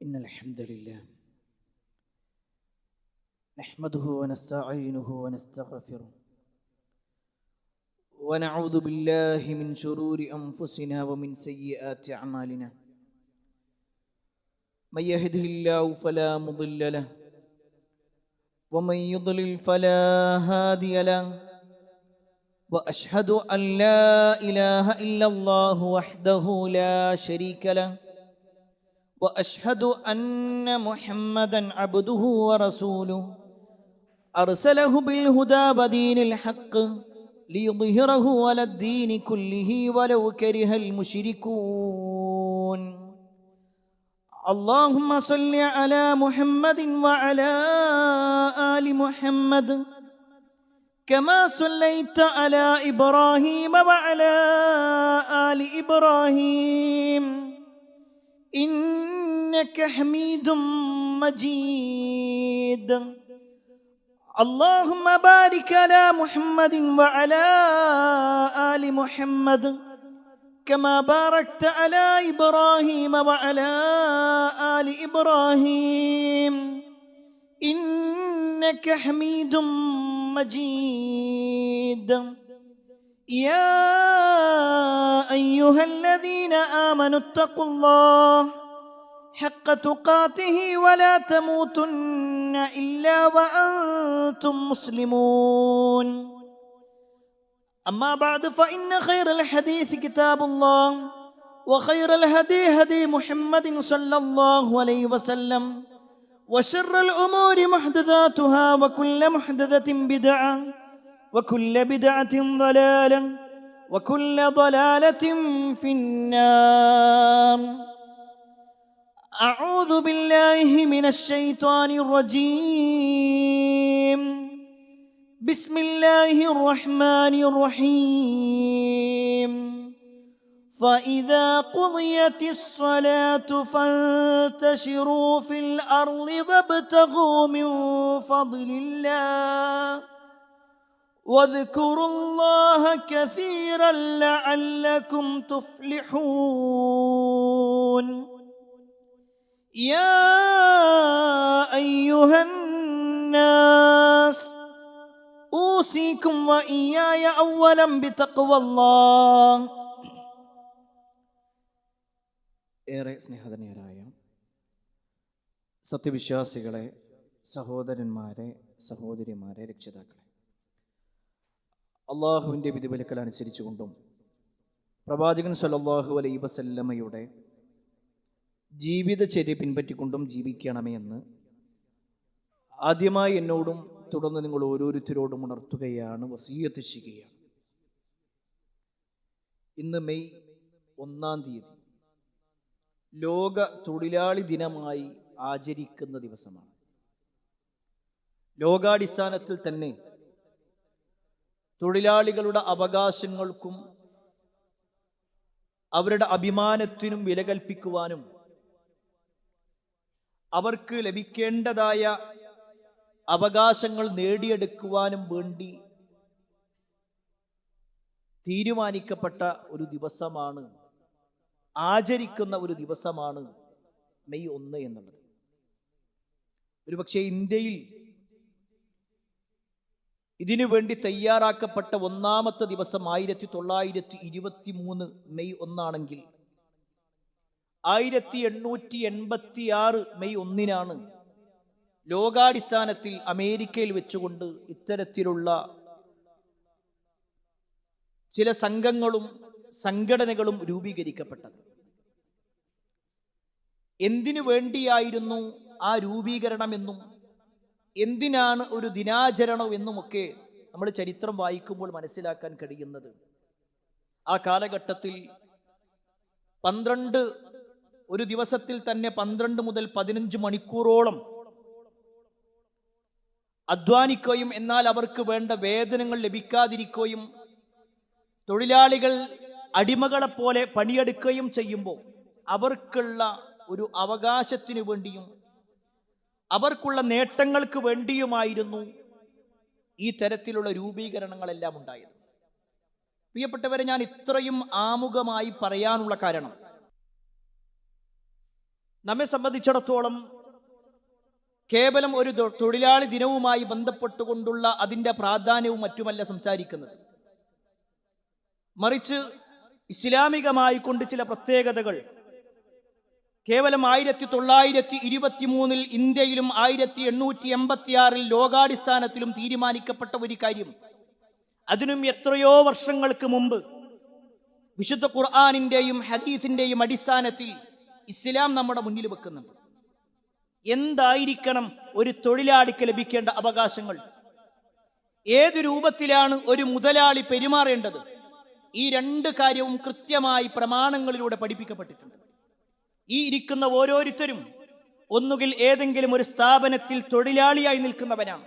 إن الحمد لله نحمده ونستعينه ونستغفره ونعوذ بالله من شرور أنفسنا ومن سيئات أعمالنا. من يهده الله فلا مضل له ومن يضلل فلا هادي له، وأشهد أن لا إله إلا الله وحده لا شريك له، وأشهد أن محمدًا عبده ورسوله أرسله بالهدى ودين الحق ليظهره على الدين كله ولو كره المشركون. اللهم صل على محمد وعلى آل محمد كما صليت على إبراهيم وعلى آل إبراهيم إنك حميد مجيد. اللهم بارك على محمد وعلى آل محمد كما باركت على إبراهيم وعلى آل إبراهيم إنك حميد مجيد. يا أيها الذين آمنوا اتقوا الله حق تقاته ولا تموتن إلا وأنتم مسلمون. أما بعد فإن خير الحديث كتاب الله، وخير الهدي هدي محمد صلى الله عليه وسلم، وشر الأمور محدثاتها وكل محدثة بدعة وكل بدعة ضلالة وكل ضلالة في النار. أعوذ بالله من الشيطان الرجيم. بسم الله الرحمن الرحيم. فإذا قضيت الصلاة فانتشروا في الأرض وابتغوا من فضل الله واذكروا الله كثيرا لعلكم تفلحون. يا أيها الناس أوصيكم وإياي أولا بتقوى الله. ഏറെ സ്നേഹധന്യരായ സത്യവിശ്വാസികളെ, സഹോദരന്മാരെ, സഹോദരിമാരെ, രക്ഷിതാക്കളെ, അള്ളാഹുവിൻ്റെ വിധിവിലക്കൽ അനുസരിച്ചുകൊണ്ടും പ്രവാചകൻ സല്ലല്ലാഹു അലൈഹി വസല്ലമയുടെ ജീവിതചര്യ പിൻപറ്റിക്കൊണ്ടും ജീവിക്കണമേ എന്ന് ആദ്യമായി എന്നോടും തുടർന്ന് നിങ്ങൾ ഓരോരുത്തരോടും ഉണർത്തുകയാണ്, വസിയ്യത്ത് ചെയ്യുകയാണ്. ഇന്ന് മെയ് 1-ാം തീയതി ലോക തൊഴിലാളി ദിനമായി ആചരിക്കുന്ന ദിവസമാണ്. ലോകാടിസ്ഥാനത്തിൽ തന്നെ തൊഴിലാളികളുടെ അവകാശങ്ങൾക്കും അവരുടെ അഭിമാനത്തിനും വില കൽപ്പിക്കുവാനും അവർക്ക് ലഭിക്കേണ്ടതായ അവകാശങ്ങൾ നേടിയെടുക്കുവാനും വേണ്ടി തീരുമാനിക്കപ്പെട്ട ഒരു ദിവസമാണ്, ആചരിക്കുന്ന ഒരു ദിവസമാണ് മെയ് 1 എന്നുള്ളത്. ഒരുപക്ഷെ ഇന്ത്യയിൽ ഇതിനു വേണ്ടി തയ്യാറാക്കപ്പെട്ട 1-ാമത്തെ ദിവസം 1923 മെയ് 1 ആണെങ്കിൽ 1886 മെയ് 1-നാണ് ലോകാടിസ്ഥാനത്തിൽ അമേരിക്കയിൽ വെച്ചുകൊണ്ട് ഇത്തരത്തിലുള്ള ചില സംഘങ്ങളും സംഘടനകളും രൂപീകരിക്കപ്പെട്ടത്. എന്തിനു വേണ്ടിയായിരുന്നു ആ രൂപീകരണമെന്നും എന്തിനാണ് ഒരു ദിനാചരണം എന്നുമൊക്കെ നമ്മൾ ചരിത്രം വായിക്കുമ്പോൾ മനസ്സിലാക്കാൻ കഴിയുന്നത്, ആ കാലഘട്ടത്തിൽ ഒരു ദിവസത്തിൽ തന്നെ 12 മുതൽ 15 മണിക്കൂറോളം അധ്വാനിക്കുകയും എന്നാൽ അവർക്ക് വേണ്ട വേതനങ്ങൾ ലഭിക്കാതിരിക്കുകയും തൊഴിലാളികൾ അടിമകളെപ്പോലെ പണിയെടുക്കുകയും ചെയ്യുമ്പോൾ അവർക്കുള്ള ഒരു അവകാശത്തിനു വേണ്ടിയും അവർക്കുള്ള നേട്ടങ്ങൾക്ക് വേണ്ടിയുമായിരുന്നു ഈ തരത്തിലുള്ള രൂപീകരണങ്ങളെല്ലാം ഉണ്ടായത്. പ്രിയപ്പെട്ടവരെ, ഞാൻ ഇത്രയും ആമുഖമായി പറയാനുള്ള കാരണം നമ്മെ സംബന്ധിച്ചിടത്തോളം കേവലം ഒരു തൊഴിലാളി ദിനവുമായി ബന്ധപ്പെട്ടുകൊണ്ടുള്ള അതിൻ്റെ പ്രാധാന്യവും മറ്റുമല്ല സംസാരിക്കുന്നത്. മറിച്ച് ഇസ്ലാമികമായി കൊണ്ട് ചില പ്രത്യേകതകൾ കേവലം 1923 ഇന്ത്യയിലും 1886 ലോകാടിസ്ഥാനത്തിലും തീരുമാനിക്കപ്പെട്ട ഒരു കാര്യം അതിനും എത്രയോ വർഷങ്ങൾക്ക് മുമ്പ് വിശുദ്ധ ഖുർആനിൻ്റെയും ഹദീസിൻ്റെയും അടിസ്ഥാനത്തിൽ ഇസ്ലാം നമ്മുടെ മുന്നിൽ വെക്കുന്നുണ്ട്. എന്തായിരിക്കണം ഒരു തൊഴിലാളിക്ക് ലഭിക്കേണ്ട അവകാശങ്ങൾ? ഏത് രൂപത്തിലാണ് ഒരു മുതലാളി പെരുമാറേണ്ടത്? ഈ രണ്ട് കാര്യവും കൃത്യമായി പ്രമാണങ്ങളിലൂടെ പഠിപ്പിക്കപ്പെട്ടിട്ടുണ്ട്. ഈ ഇരിക്കുന്ന ഓരോരുത്തരും ഒന്നുകിൽ ഏതെങ്കിലും ഒരു സ്ഥാപനത്തിൽ തൊഴിലാളിയായി നിൽക്കുന്നവനാണ്,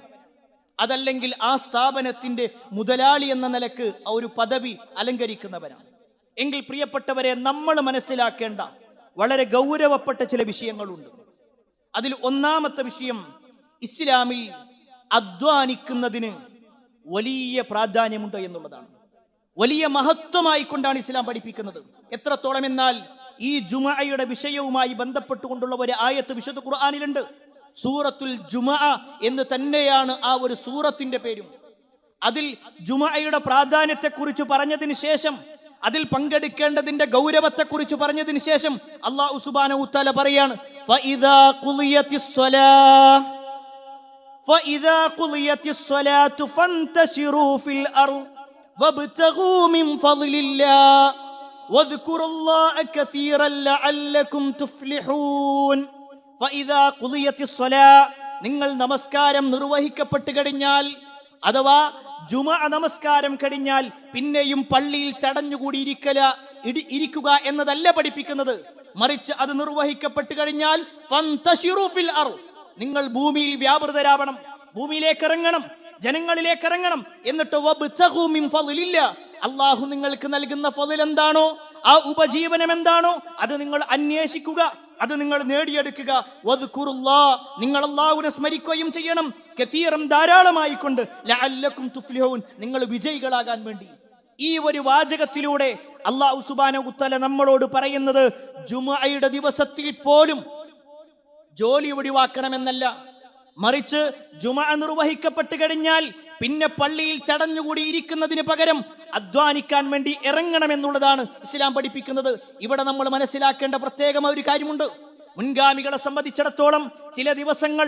അതല്ലെങ്കിൽ ആ സ്ഥാപനത്തിൻ്റെ മുതലാളി എന്ന നിലക്ക് ആ ഒരു പദവി അലങ്കരിക്കുന്നവനാണ്. എങ്കിൽ പ്രിയപ്പെട്ടവരെ, നമ്മൾ മനസ്സിലാക്കേണ്ട വളരെ ഗൗരവപ്പെട്ട ചില വിഷയങ്ങളുണ്ട്. അതിൽ ഒന്നാമത്തെ വിഷയം, ഇസ്ലാമിൽ അധ്വാനിക്കുന്നതിന് വലിയ പ്രാധാന്യമുണ്ട് എന്നുള്ളതാണ്. വലിയ മഹത്വമായിക്കൊണ്ടാണ് ഇസ്ലാം പഠിപ്പിക്കുന്നത്. എത്രത്തോളം എന്നാൽ ഈ ജുമഅയുടെ വിഷയവുമായി ബന്ധപ്പെട്ടുകൊണ്ടുള്ള ഒരു ആയത്ത് വിശുദ്ധ ഖുർആനിലുണ്ട്. സൂറത്തുൽ ജുമഅ എന്ന് തന്നെയാണ് ആ ഒരു സൂറത്തിന്റെ പേരും. അതിൽ ജുമഅയുടെ പ്രാധാന്യത്തെക്കുറിച്ച് പറഞ്ഞതിന് ശേഷം, അതിൽ പങ്കെടുക്കേണ്ടതിന്റെ ഗൗരവത്തെക്കുറിച്ച് പറഞ്ഞതിന് ശേഷം അല്ലാഹു സുബ്ഹാനഹു വ തആല പറയാണ്, ഫഇദാ ഖുളിയത്തിസ് സ്വലാത്തു ഫന്തശിറൂ ഫിൽ അർദ് വബ്തഗൂ മിൻ ഫളില്ലാഹ് വദ്കുറുല്ലാഹ കസീറൻ ലഅല്ലകും തുഫ്ലിഹൂൻ. ഫഇദാ ഖുളിയത്തിസ് സ്വലാ, നിങ്ങൾ നമസ്കാരം നിർവഹിക്കപ്പെട്ട് കഴിഞ്ഞാൽ, അഥവാ ജുമഅ നമസ്കാരം കഴിഞ്ഞാൽ പിന്നെയും പള്ളിയിൽ ചടഞ്ഞുകൂടി ഇരിക്കുക എന്നതല്ല പഠിപ്പിക്കുന്നത്. മറിച്ച് അത് നിർവഹിക്കപ്പെട്ട് കഴിഞ്ഞാൽ ഫന്തശിറൂ ഫിൽ അർദ്, നിങ്ങൾ ഭൂമിയിൽ വ്യാപൃതരാവണം, ഭൂമിയിലേക്ക് ഇറങ്ങണം, ജനങ്ങളിലേക്ക് ഇറങ്ങണം. എന്നിട്ട് വബ്തഗൂ മിൻ ഫളില്ലാഹ്, അല്ലാഹു നിങ്ങൾക്ക് നൽകുന്ന ഫളിൽ എന്താണോ, ആ ഉപജീവനം എന്താണോ, അത് നിങ്ങൾ അന്വേഷിക്കുക, അത് നിങ്ങൾ നേടിയെടുക്കുക. വദ്കുറുല്ലാഹ്, നിങ്ങൾ അല്ലാഹുവിനെ സ്മരിക്കുകയും ചെയ്യണം, കസീറൻ ധാരാളമായി കൊണ്ട്, ലഅല്ലകും തുഫ്ലിഹൂൻ, നിങ്ങൾ വിജയികളാകാൻ വേണ്ടി. ഈ ഒരു വാചകത്തിലൂടെ അല്ലാഹു സുബ്ഹാനഹു വ തആല നമ്മളോട് പറയുന്നത് ജുമുഅയുടെ ദിവസത്തിൽ പോലും ജോലി ഒഴിവാക്കണമെന്നല്ല, മറിച്ച് ജുമഅ നിർവഹിക്കപ്പെട്ട് കഴിഞ്ഞാൽ പിന്നെ പള്ളിയിൽ ചടഞ്ഞുകൂടി ഇരിക്കുന്നതിന് പകരം അധ്വാനിക്കാൻ വേണ്ടി ഇറങ്ങണമെന്നുള്ളതാണ് ഇസ്ലാം പഠിപ്പിക്കുന്നത്. ഇവിടെ നമ്മൾ മനസ്സിലാക്കേണ്ട പ്രത്യേകമായ ഒരു കാര്യമുണ്ട്. മുൻഗാമികളെ സംബന്ധിച്ചിടത്തോളം ചില ദിവസങ്ങൾ,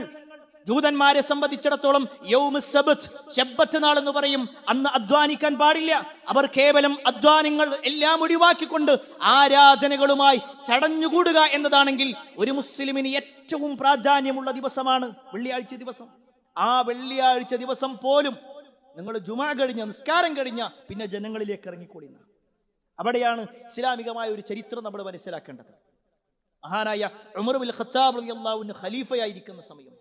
ജൂതന്മാരെ സംബന്ധിച്ചിടത്തോളം യൗമുസ് സബ്ത്, ശബ്ബത്ത് നാൾ എന്ന് പറയും, അന്ന് അധ്വാനിക്കാൻ പാടില്ല. അവർ കേവലം അധ്വാനങ്ങൾ എല്ലാം ഒഴിവാക്കിക്കൊണ്ട് ആരാധനകളുമായി ചടഞ്ഞുകൂടുക എന്നതാണെങ്കിൽ ഒരു മുസ്ലിമിന് ഏറ്റവും പ്രാധാന്യമുള്ള ദിവസമാണ് വെള്ളിയാഴ്ച ദിവസം. ആ വെള്ളിയാഴ്ച ദിവസം പോലും നിങ്ങൾ ജുമാ കഴിഞ്ഞ, നിസ്കാരം കഴിഞ്ഞ പിന്നെ ജനങ്ങളിലേക്ക് ഇറങ്ങിക്കൂടുന്ന, അവിടെയാണ് ഇസ്ലാമികമായ ഒരു ചരിത്രം നമ്മൾ മനസ്സിലാക്കേണ്ടത്. മഹാനായ ഉമർ ബിൻ ഖത്താബ് റളിയല്ലാഹു അൻഹു ഖലീഫയായിരിക്കുന്ന സമയം,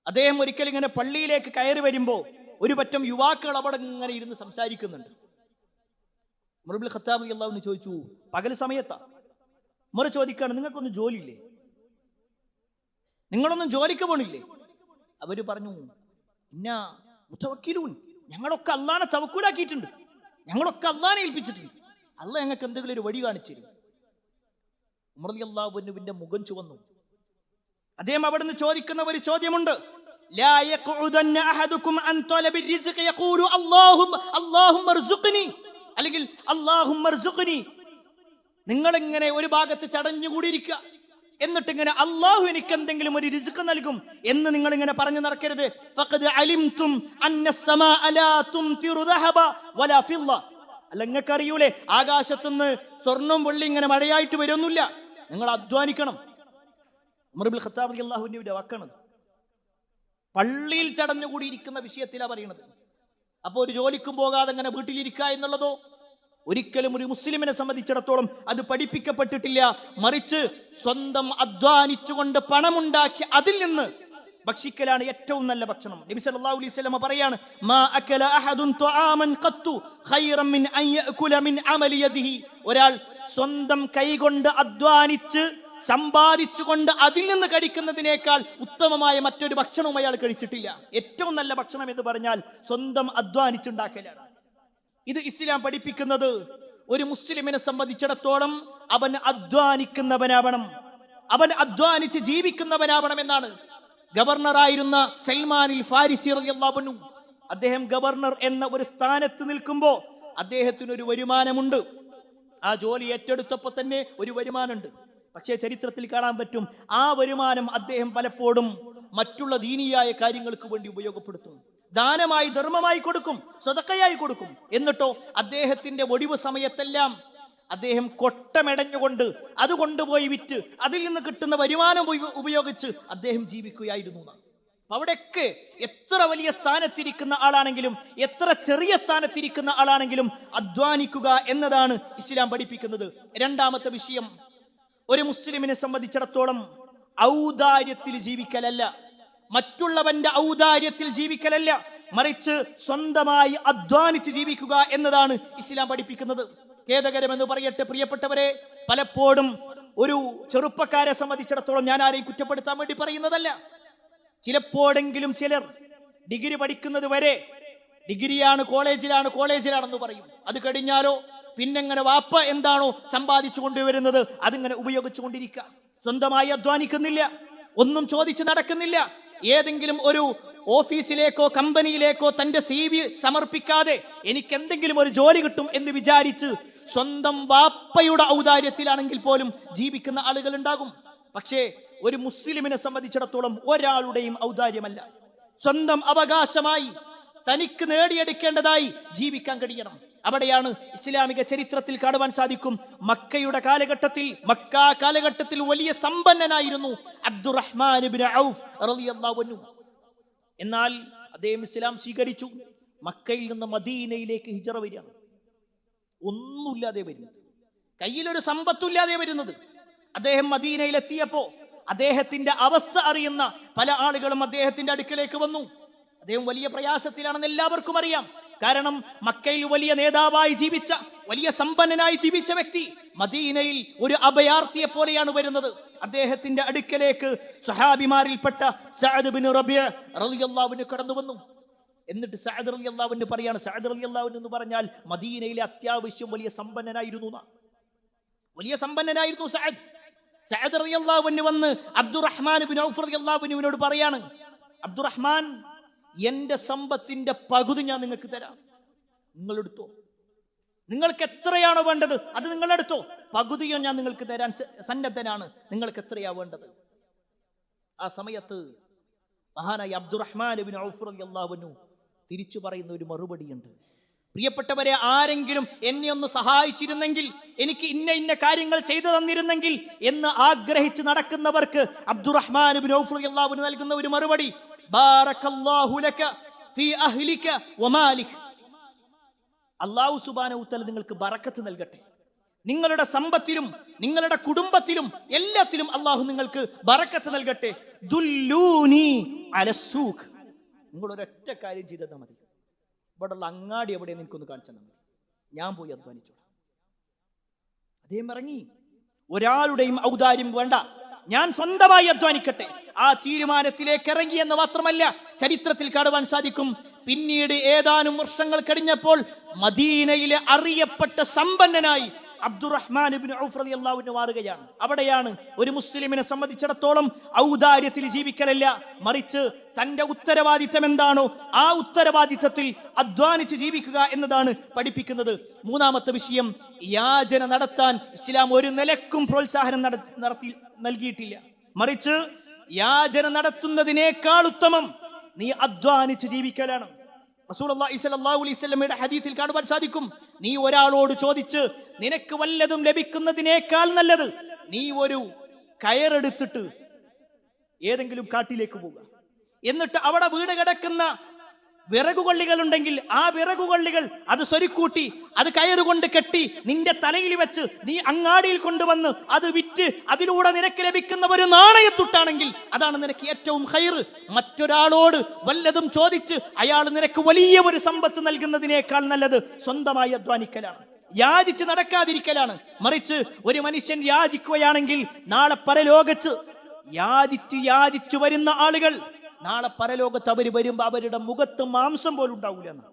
അദ്ദേഹം ഒരിക്കൽ ഇങ്ങനെ പള്ളിയിലേക്ക് കയറി വരുമ്പോൾ ഒരു പറ്റം യുവാക്കൾ അവിടെ ഇങ്ങനെ ഇരുന്ന് സംസാരിക്കുന്നുണ്ട്. ഉമർ ബിൻ ഖത്താബ് റളിയല്ലാഹു അൻഹു ചോദിച്ചു, പകൽ സമയത്താ. ഉമർ ചോദിക്കാണ്, നിങ്ങൾക്കൊന്നും ജോലിയില്ലേ? നിങ്ങളൊന്നും ജോലിക്ക് പോണില്ലേ? അവര് പറഞ്ഞു, ഇന്ന മുതവക്കിലൂൻ, ഞങ്ങളൊക്കെ അള്ളാനെ തവക്കുലാക്കിയിട്ടുണ്ട്, ഞങ്ങളൊക്കെ അള്ളാനെ ഏൽപ്പിച്ചിട്ടുണ്ട്, അള്ളാഹ് ഞങ്ങൾക്ക് എന്തെങ്കിലും ഒരു വഴി കാണിച്ചു തരും. ഉമർ റളിയല്ലാഹു അൻഹുവിന്റെ മുഖം ചുവന്നു. അദ്ദേഹം അവിടുന്ന് ചോദിക്കുന്ന ഒരു ചോദ്യമുണ്ട്, ലാ യഖഉദന്ന അഹദുകും അൻ തലബി റിസ്ഖി യഖൂലു അല്ലാഹുമ്മ ഇർസുഖ്നി, അല്ലെങ്കിൽ അല്ലാഹുമ്മ ഇർസുഖ്നി. നിങ്ങൾ ഇങ്ങനെ ഒരു ഭാഗത്ത് ചടഞ്ഞുകൂടിയിരിക്കുക, എന്നിട്ട് ഇങ്ങനെ അല്ലാഹു എനിക്ക് എന്തെങ്കിലും ഒരു റിസ്ക് നൽകും എന്ന് നിങ്ങൾ ഇങ്ങനെ പറഞ്ഞു നടക്കരുത്. ഫഖദ് അലിംതും അന്നസ് സമാഅ ലാ തുംതിറു ദഹബ വലാ ഫിദ്ദ, അല്ല നിങ്ങൾക്ക് അറിയൂലേ, ആകാശത്തുനിന്ന് സ്വർണ്ണം വെള്ളി ഇങ്ങനെ മഴയായിട്ട് വരുന്നില്ല, നിങ്ങൾ അധ്വാനിക്കണം. ഉമർ ഇബ്നുൽ ഖത്താബ് റളിയല്ലാഹു അൻഹുവിന്റെ വാക്കാണ്. പള്ളിയിൽ ചടഞ്ഞുകൂടിയിരിക്കുന്ന വിഷയത്തിലാണ് പറയുന്നത്. അപ്പോൾ ഒരു ജോലിക്കും പോകാതെ അങ്ങനെ വീട്ടിലിരിക്കുക എന്നുള്ളതോ ഒരിക്കലും ഒരു മുസ്ലിമിനെ സംബന്ധിച്ചിടത്തോളം അത് പഠിപ്പിക്കപ്പെട്ടിട്ടില്ല. മറിച്ച് സ്വന്തം അധ്വാനിച്ചുകൊണ്ട് പണമുണ്ടാക്കി അതിൽ നിന്ന് ഭക്ഷിക്കലാണ് ഏറ്റവും നല്ല ഭക്ഷണം. നബി സല്ലല്ലാഹു അലൈഹി വസല്ലം പറയാണ്, മാ അകല അഹദുൻ തുആമൻ ഖത്തു ഖൈറൻ മിൻ അൻ യഅകുല മിൻ അമലി യദിഹി. ഒരാൾ സ്വന്തം കൈകൊണ്ട് അധ്വാനിച്ച് സമ്പാദിച്ചുകൊണ്ട് അതിൽ നിന്ന് കഴിക്കുന്നതിനേക്കാൾ ഉത്തമമായ മറ്റൊരു ഭക്ഷണവും അയാൾ കഴിച്ചിട്ടില്ല. ഏറ്റവും നല്ല ഭക്ഷണം എന്ന് പറഞ്ഞാൽ സ്വന്തം അധ്വാനിച്ചുണ്ടാക്കലാണ്. ഇത് ഇസ്ലാം പഠിപ്പിക്കുന്നത് ഒരു മുസ്ലിമിനെ സംബന്ധിച്ചിടത്തോളം അവൻ അധ്വാനിക്കുന്നവനാവണം. അവൻ അധ്വാനിച്ച് ജീവിക്കുന്നവനാവണമെന്നാണ്. ഗവർണറായിരുന്ന സൽമാനിൽ ഫാരിസി റളിയല്ലാഹു അൻഹു, അദ്ദേഹം ഗവർണർ എന്ന ഒരു സ്ഥാനത്ത് നിൽക്കുമ്പോൾ അദ്ദേഹത്തിനൊരു വരുമാനമുണ്ട്. ആ ജോലി ഏറ്റെടുത്തപ്പോൾ തന്നെ ഒരു വരുമാനമുണ്ട്. പക്ഷേ ചരിത്രത്തിൽ കാണാൻ പറ്റും, ആ വരുമാനം അദ്ദേഹം പലപ്പോഴും മറ്റുള്ള ദീനിയായ കാര്യങ്ങൾക്ക് വേണ്ടി ഉപയോഗപ്പെടുത്തും. ദാനമായി, ധർമ്മമായി കൊടുക്കും, സദഖയായി കൊടുക്കും. എന്നിട്ടോ അദ്ദേഹത്തിന്റെ ഒഴിവ് സമയത്തെല്ലാം അദ്ദേഹം കൊട്ടമെടഞ്ഞുകൊണ്ട് അത് കൊണ്ടുപോയി വിറ്റ് അതിൽ നിന്ന് കിട്ടുന്ന വരുമാനം ഉപയോഗിച്ച് അദ്ദേഹം ജീവിക്കുകയായിരുന്നു. അവിടെയൊക്കെ എത്ര വലിയ സ്ഥാനത്തിരിക്കുന്ന ആളാണെങ്കിലും എത്ര ചെറിയ സ്ഥാനത്തിരിക്കുന്ന ആളാണെങ്കിലും അധ്വാനിക്കുക എന്നതാണ് ഇസ്ലാം പഠിപ്പിക്കുന്നത്. രണ്ടാമത്തെ വിഷയം, ഒരു മുസ്ലിമിനെ സംബന്ധിച്ചിടത്തോളം ഔദാര്യത്തിൽ ജീവിക്കലല്ല, മറ്റുള്ളവന്റെ ഔദാര്യത്തിൽ ജീവിക്കലല്ല, മറിച്ച് സ്വന്തമായി അധ്വാനിച്ച് ജീവിക്കുക എന്നതാണ് ഇസ്ലാം പഠിപ്പിക്കുന്നത്. ഖേദകരമെന്ന് പറയട്ടെ പ്രിയപ്പെട്ടവരെ, പലപ്പോഴും ഒരു ചെറുപ്പക്കാരെ സംബന്ധിച്ചിടത്തോളം, ഞാൻ ആരെയും കുറ്റപ്പെടുത്താൻ വേണ്ടി പറയുന്നതല്ല, ചിലപ്പോഴെങ്കിലും ചിലർ ഡിഗ്രി പഠിക്കുന്നത് വരെ ഡിഗ്രിയാണ്, കോളേജിലാണെന്ന് പറയും. അത് കഴിഞ്ഞാലോ പിന്നെങ്ങനെ വാപ്പ എന്താണോ സമ്പാദിച്ചു കൊണ്ടുവരുന്നത് അതിങ്ങനെ ഉപയോഗിച്ചു കൊണ്ടിരിക്കുക. സ്വന്തമായി അധ്വാനിക്കുന്നില്ല, ഒന്നും ചോദിച്ച് നടക്കുന്നില്ല. ഏതെങ്കിലും ഒരു ഓഫീസിലേക്കോ കമ്പനിയിലേക്കോ തന്റെ CV സമർപ്പിക്കാതെ എനിക്ക് എന്തെങ്കിലും ഒരു ജോലി കിട്ടും എന്ന് വിചാരിച്ച് സ്വന്തം വാപ്പയുടെ ഔദാര്യത്തിലാണെങ്കിൽ പോലും ജീവിക്കുന്ന ആളുകൾ ഉണ്ടാകും. പക്ഷേ ഒരു മുസ്ലിമിനെ സംബന്ധിച്ചിടത്തോളം ഒരാളുടെയും ഔദാര്യമല്ല, സ്വന്തം അവകാശമായി തനിക്ക് നേടിയെടുക്കേണ്ടതായി ജീവിക്കാൻ കഴിയണം. അവിടെയാണ് ഇസ്ലാമിക ചരിത്രത്തിൽ കാണുവാൻ സാധിക്കും, മക്ക കാലഘട്ടത്തിൽ വലിയ സമ്പന്നനായിരുന്നു അബ്ദുറഹ്മാൻ ഇബ്നു ഔഫ് റളിയല്ലാഹു അൻഹു. എന്നാൽ അദ്ദേഹം ഇസ്ലാം സ്വീകരിച്ചു. മക്കയിൽ നിന്ന് മദീനയിലേക്ക് ഹിജറ വരികയാണ്. ഒന്നുമില്ലാതെ വരുന്നത്, കയ്യിലൊരു സമ്പത്തുമില്ലാതെ വരുന്നത്. അദ്ദേഹം മദീനയിലെത്തിയപ്പോ അദ്ദേഹത്തിന്റെ അവസ്ഥ അറിയുന്ന പല ആളുകളും അദ്ദേഹത്തിന്റെ അടുക്കലേക്ക് വന്നു. അദ്ദേഹം വലിയ പ്രയാസത്തിലാണെന്ന് എല്ലാവർക്കും അറിയാം. കാരണം മക്കയിൽ വലിയ നേതാവായി ജീവിച്ച, വലിയ സമ്പന്നനായി ജീവിച്ച വ്യക്തി മദീനയിൽ ഒരു അഭയാർത്ഥിയെ പോലെയാണ് വരുന്നത്. അദ്ദേഹത്തിന്റെ അടുക്കലേക്ക് സഹാബിമാരിൽപ്പെട്ട സഅദ് ബിൻ റബീഅ റളിയല്ലാഹു അൻഹു കടന്നു വന്നു. എന്നിട്ട് സഅദ് റളിയല്ലാഹു അൻഹു പറയാണ്, സഅദ് റളിയല്ലാഹു അൻഹു എന്ന് പറഞ്ഞാൽ മദീനയിലെ അത്യാവശ്യം വലിയ സമ്പന്നനായിരുന്നു സഅദ്. സഅദ് റളിയല്ലാഹു അൻഹു വന്ന് അബ്ദുറഹ്മാൻ ഇബ്നു ഔഫ് റളിയല്ലാഹു അൻഹുവിനോട് പറയാണ്, അബ്ദുറഹ്മാൻ, എന്റെ സമ്പത്തിന്റെ പകുതി ഞാൻ നിങ്ങൾക്ക് തരാം, നിങ്ങൾ എടുത്തോ. നിങ്ങൾക്ക് എത്രയാണോ വേണ്ടത് അത് നിങ്ങൾ എടുത്തോ, പകുതിയോ ഞാൻ നിങ്ങൾക്ക് തരാൻ സന്നദ്ധനാണ്, നിങ്ങൾക്ക് എത്രയാ വേണ്ടത്. ആ സമയത്ത് മഹാനായ അബ്ദുറഹ്മാൻ ഇബ്നു ഔഫ് റളിയല്ലാഹു അൻഹു തിരിച്ചു പറയുന്ന ഒരു മറുപടിയുണ്ട്. പ്രിയപ്പെട്ടവരെ, ആരെങ്കിലും എന്നെ ഒന്ന് സഹായിച്ചിരുന്നെങ്കിൽ, എനിക്ക് ഇന്ന കാര്യങ്ങൾ ചെയ്തു തന്നിരുന്നെങ്കിൽ എന്ന് ആഗ്രഹിച്ച് നടക്കുന്നവർക്ക് അബ്ദുറഹ്മാൻ ഇബ്നു ഔഫ് റളിയല്ലാഹു അൻഹു നൽകുന്ന ഒരു മറുപടി, ബാറക്കല്ലാഹു ലക ഫീ അഹ്ലിക വമാലിക. അല്ലാഹു സുബ്ഹാനഹു വ തആല നിങ്ങൾക്ക് ബറക്കത്ത് നൽകട്ടെ, നിങ്ങളുടെ സമ്പത്തിലും നിങ്ങളുടെ കുടുംബത്തിലും എല്ലാത്തിലും അല്ലാഹു നിങ്ങൾക്ക് ബറക്കത്ത് നൽകട്ടെ. ദുല്ലൂനി അലസ്സൂഖ്, നിങ്ങൾ ഒരൊറ്റ കാര്യം ചെയ്താൽ മതി, ഇവിടെയുള്ള അങ്ങാടി എവിടെ നിനക്കൊന്ന് കാണിച്ചാൽ മതി, ഞാൻ പോയി അധ്വാനിച്ചു. അദ്ദേഹം ഇറങ്ങി. ഒരാളുടെയും ഔദാര്യം വേണ്ട, ഞാൻ സ്വന്തമായി അധ്വാനിക്കട്ടെ. ആ തീരുമാനത്തിലേക്ക് ഇറങ്ങി എന്ന് മാത്രമല്ല, ചരിത്രത്തിൽ കാണുവാൻ സാധിക്കും, പിന്നീട് ഏതാനും വർഷങ്ങൾ കഴിഞ്ഞപ്പോൾ മദീനയിലെ അറിയപ്പെട്ട സമ്പന്നനായി അബ്ദുറഹ്മാൻ ഇബ്നു ഔഫ് റളിയല്ലാഹു അൻഹു മാറുകയാണ്. അവിടെയാണ് ഒരു മുസ്ലിമിനെ സംബന്ധിച്ചിടത്തോളം ഔദാര്യത്തിൽ ജീവിക്കലല്ല, മറിച്ച് തന്റെ ഉത്തരവാദിത്തം എന്താണോ ആ ഉത്തരവാദിത്തത്തിൽ അധ്വാനിച്ച് ജീവിക്കുക എന്നതാണ് പഠിപ്പിക്കുന്നത്. മൂന്നാമത്തെ വിഷയം, യാചന നടത്താൻ ഇസ്ലാം ഒരു നിലക്കും പ്രോത്സാഹനം നൽകിയിട്ടില്ല. മറിച്ച് യാചന നടത്തുന്നതിനേക്കാൾ ഉത്തമം നീ അധ്വാനിച്ച് ജീവിക്കലാണ്. റസൂലുള്ളാഹി സ്വല്ലല്ലാഹു അലൈഹി വസല്ലമയുടെ ഹദീസിൽ കാണുവാൻ സാധിക്കും, നീ ഒരാളോട് ചോദിച്ച് നിനക്ക് വല്ലതും ലഭിക്കുന്നതിനേക്കാൾ നല്ലത് നീ ഒരു കയറെടുത്തിട്ട് ഏതെങ്കിലും കാട്ടിലേക്ക് പോവുക, എന്നിട്ട് അവിടെ വീട് കിടക്കുന്ന വിറകുകൊള്ളികൾ ഉണ്ടെങ്കിൽ ആ വിറകുകൊള്ളികൾ അത് സ്വരുക്കൂട്ടി അത് കയറുകൊണ്ട് കെട്ടി നിന്റെ തലയിൽ വെച്ച് നീ അങ്ങാടിയിൽ കൊണ്ടുവന്ന് അത് വിറ്റ് അതിലൂടെ നിനക്ക് ലഭിക്കുന്ന ഒരു നാണയത്തുട്ടാണെങ്കിൽ അതാണ് നിനക്ക് ഏറ്റവും ഖൈർ. മറ്റൊരാളോട് വല്ലതും ചോദിച്ച് അയാൾ നിനക്ക് വലിയ ഒരു സമ്പത്ത് നൽകുന്നതിനേക്കാൾ നല്ലത് സ്വന്തമായി അധ്വാനിക്കലാണ്, യാചിച്ച് നടക്കാതിരിക്കലാണ്. മറിച്ച് ഒരു മനുഷ്യൻ യാചിക്കുകയാണെങ്കിൽ നാളെ പരലോകത്ത് യാചിച്ച് വരുന്ന ആളുകൾ നാളെ പരലോകത്ത് അവർ വരുമ്പോൾ അവരുടെ മുഖത്ത് മാംസം പോലും ഉണ്ടാവില്ല എന്ന്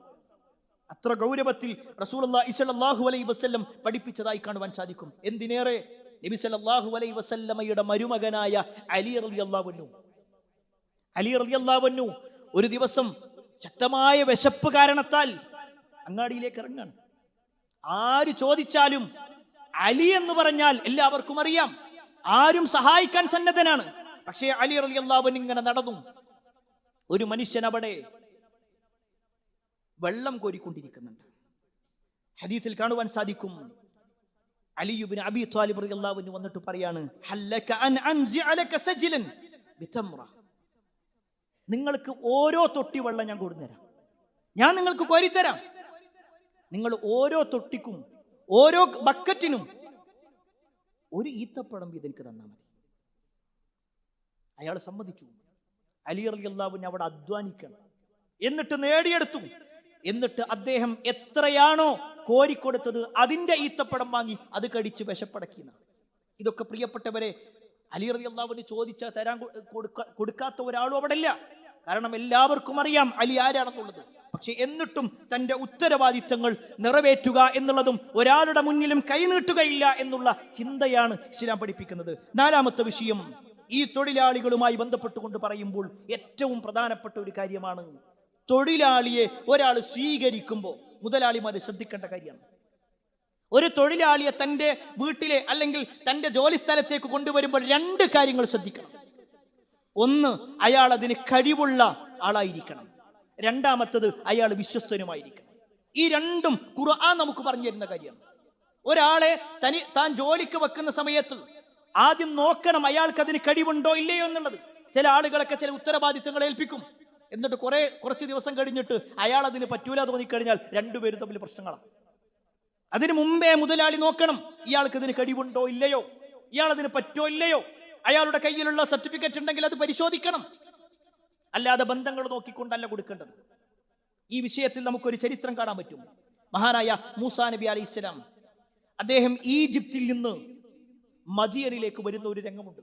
അത്ര ഗൗരവത്തിൽ റസൂലുള്ളാഹി സ്വല്ലല്ലാഹു അലൈഹി വസല്ലം പഠിപ്പിച്ചതായി കാണുവാൻ സാധിക്കും. എന്തിനേറെ നബി സല്ലല്ലാഹു അലൈഹി വസല്ലമയുടെ മരുമകനായ അലി റളിയല്ലാഹു അൻഹു ഒരു ദിവസം ശക്തമായ വിശപ്പ് കാരണത്താൽ അങ്ങാടിയിലേക്ക് ഇറങ്ങാണ്. ആര് ചോദിച്ചാലും അലി എന്ന് പറഞ്ഞാൽ എല്ലാവർക്കും അറിയാം, ആരും സഹായിക്കാൻ സന്നദ്ധനാണ്. പക്ഷേ അലി റളിയല്ലാഹു അൻഹു ഇങ്ങനെ നടന്നു. ഒരു മനുഷ്യൻ അവിടെ വെള്ളം കോരിക്കൊണ്ടിരിക്കുന്നുണ്ട്. ഹദീസിൽ കാണുവാൻ സാധിക്കും, അലി ഇബ്നു അബീ ത്വാലിബ് റളിയല്ലാഹു അൻഹു വന്നിട്ട് പറയാണ്, ഹല്ലക അൻ അൻസിഅ ലക സജ്ലൻ ബിതംറ, നിങ്ങൾക്ക് ഓരോ തൊട്ടി വെള്ളം ഞാൻ കൊടുത്തരാം, ഞാൻ നിങ്ങൾക്ക് കോരിത്തരാം. നിങ്ങൾ ഓരോ തൊട്ടിക്കും ഓരോ ബക്കറ്റിനും ഒരു ഈത്തപ്പഴം വീതം എനിക്ക് തന്നാൽ മതി. അയാൾ സമ്മതിച്ചു. അലി റളിയല്ലാഹു അൻഹു അവിടെ അധ്വാനിക്കണം, എന്നിട്ട് നേടിയെടുത്തു. എന്നിട്ട് അദ്ദേഹം എത്രയാണോ കോരിക്കൊടുത്തത് അതിന്റെ ഈത്തപ്പഴം വാങ്ങി അത് കടിച്ച് വിശപ്പടക്കിയെന്ന. ഇതൊക്കെ പ്രിയപ്പെട്ടവരെ അലി റളിയല്ലാഹു അൻഹു ചോദിച്ചാൽ തരാൻ കൊടുക്കാത്ത ഒരാളും അവിടെ ഇല്ല. കാരണം എല്ലാവർക്കും അറിയാം അലി ആരാണെന്നുള്ളത്. പക്ഷെ എന്നിട്ടും തന്റെ ഉത്തരവാദിത്തങ്ങൾ നിറവേറ്റുക എന്നുള്ളതും ഒരാളുടെ മുന്നിലും കൈനീട്ടുകയില്ല എന്നുള്ള ചിന്തയാണ് ഇസ്ലാം പഠിപ്പിക്കുന്നത്. നാലാമത്തെ വിഷയം ഈ തൊഴിലാളികളുമായി ബന്ധപ്പെട്ടുകൊണ്ട് പറയുമ്പോൾ ഏറ്റവും പ്രധാനപ്പെട്ട ഒരു കാര്യമാണ്, തൊഴിലാളിയെ ഒരാൾ സ്വീകരിക്കുമ്പോൾ മുതലാളിമാർ ശ്രദ്ധിക്കേണ്ട കാര്യമാണ്. ഒരു തൊഴിലാളിയെ തൻ്റെ വീട്ടിലെ അല്ലെങ്കിൽ തൻ്റെ ജോലി സ്ഥലത്തേക്ക് കൊണ്ടുവരുമ്പോൾ രണ്ട് കാര്യങ്ങൾ ശ്രദ്ധിക്കണം. ഒന്ന്, അയാൾ അതിന് കഴിവുള്ള ആളായിരിക്കണം. രണ്ടാമത്തത്, അയാൾ വിശ്വസ്തനുമായിരിക്കണം. ഈ രണ്ടും ഖുർആൻ നമുക്ക് പറഞ്ഞു തരുന്ന കാര്യമാണ്. ഒരാളെ താൻ ജോലിക്ക് വെക്കുന്ന സമയത്ത് ആദ്യം നോക്കണം അയാൾക്ക് അതിന് കഴിവുണ്ടോ ഇല്ലയോ എന്നുള്ളത്. ചില ആളുകളൊക്കെ ചില ഉത്തരവാദിത്തങ്ങൾ ഏൽപ്പിക്കും, എന്നിട്ട് കുറച്ച് ദിവസം കഴിഞ്ഞിട്ട് അയാൾ അതിന് പറ്റൂല തോന്നിക്കഴിഞ്ഞാൽ രണ്ടുപേരും തമ്മിൽ പ്രശ്നങ്ങളാണ്. അതിന് മുമ്പേ മുതലാളി നോക്കണം ഇയാൾക്ക് ഇതിന് കഴിവുണ്ടോ ഇല്ലയോ, ഇയാൾ അതിന് പറ്റോ ഇല്ലയോ, അയാളുടെ കയ്യിലുള്ള സർട്ടിഫിക്കറ്റ് ഉണ്ടെങ്കിൽ അത് പരിശോധിക്കണം. അല്ലാതെ ബന്ധങ്ങൾ നോക്കിക്കൊണ്ടല്ല കൊടുക്കേണ്ടത്. ഈ വിഷയത്തിൽ നമുക്കൊരു ചരിത്രം കാണാൻ പറ്റും. മഹാനായ മൂസാ നബി അലൈഹിസ്സലാം അദ്ദേഹം ഈജിപ്തിൽ നിന്ന് മദിയനിലേക്ക് വരുന്ന ഒരു രംഗമുണ്ട്.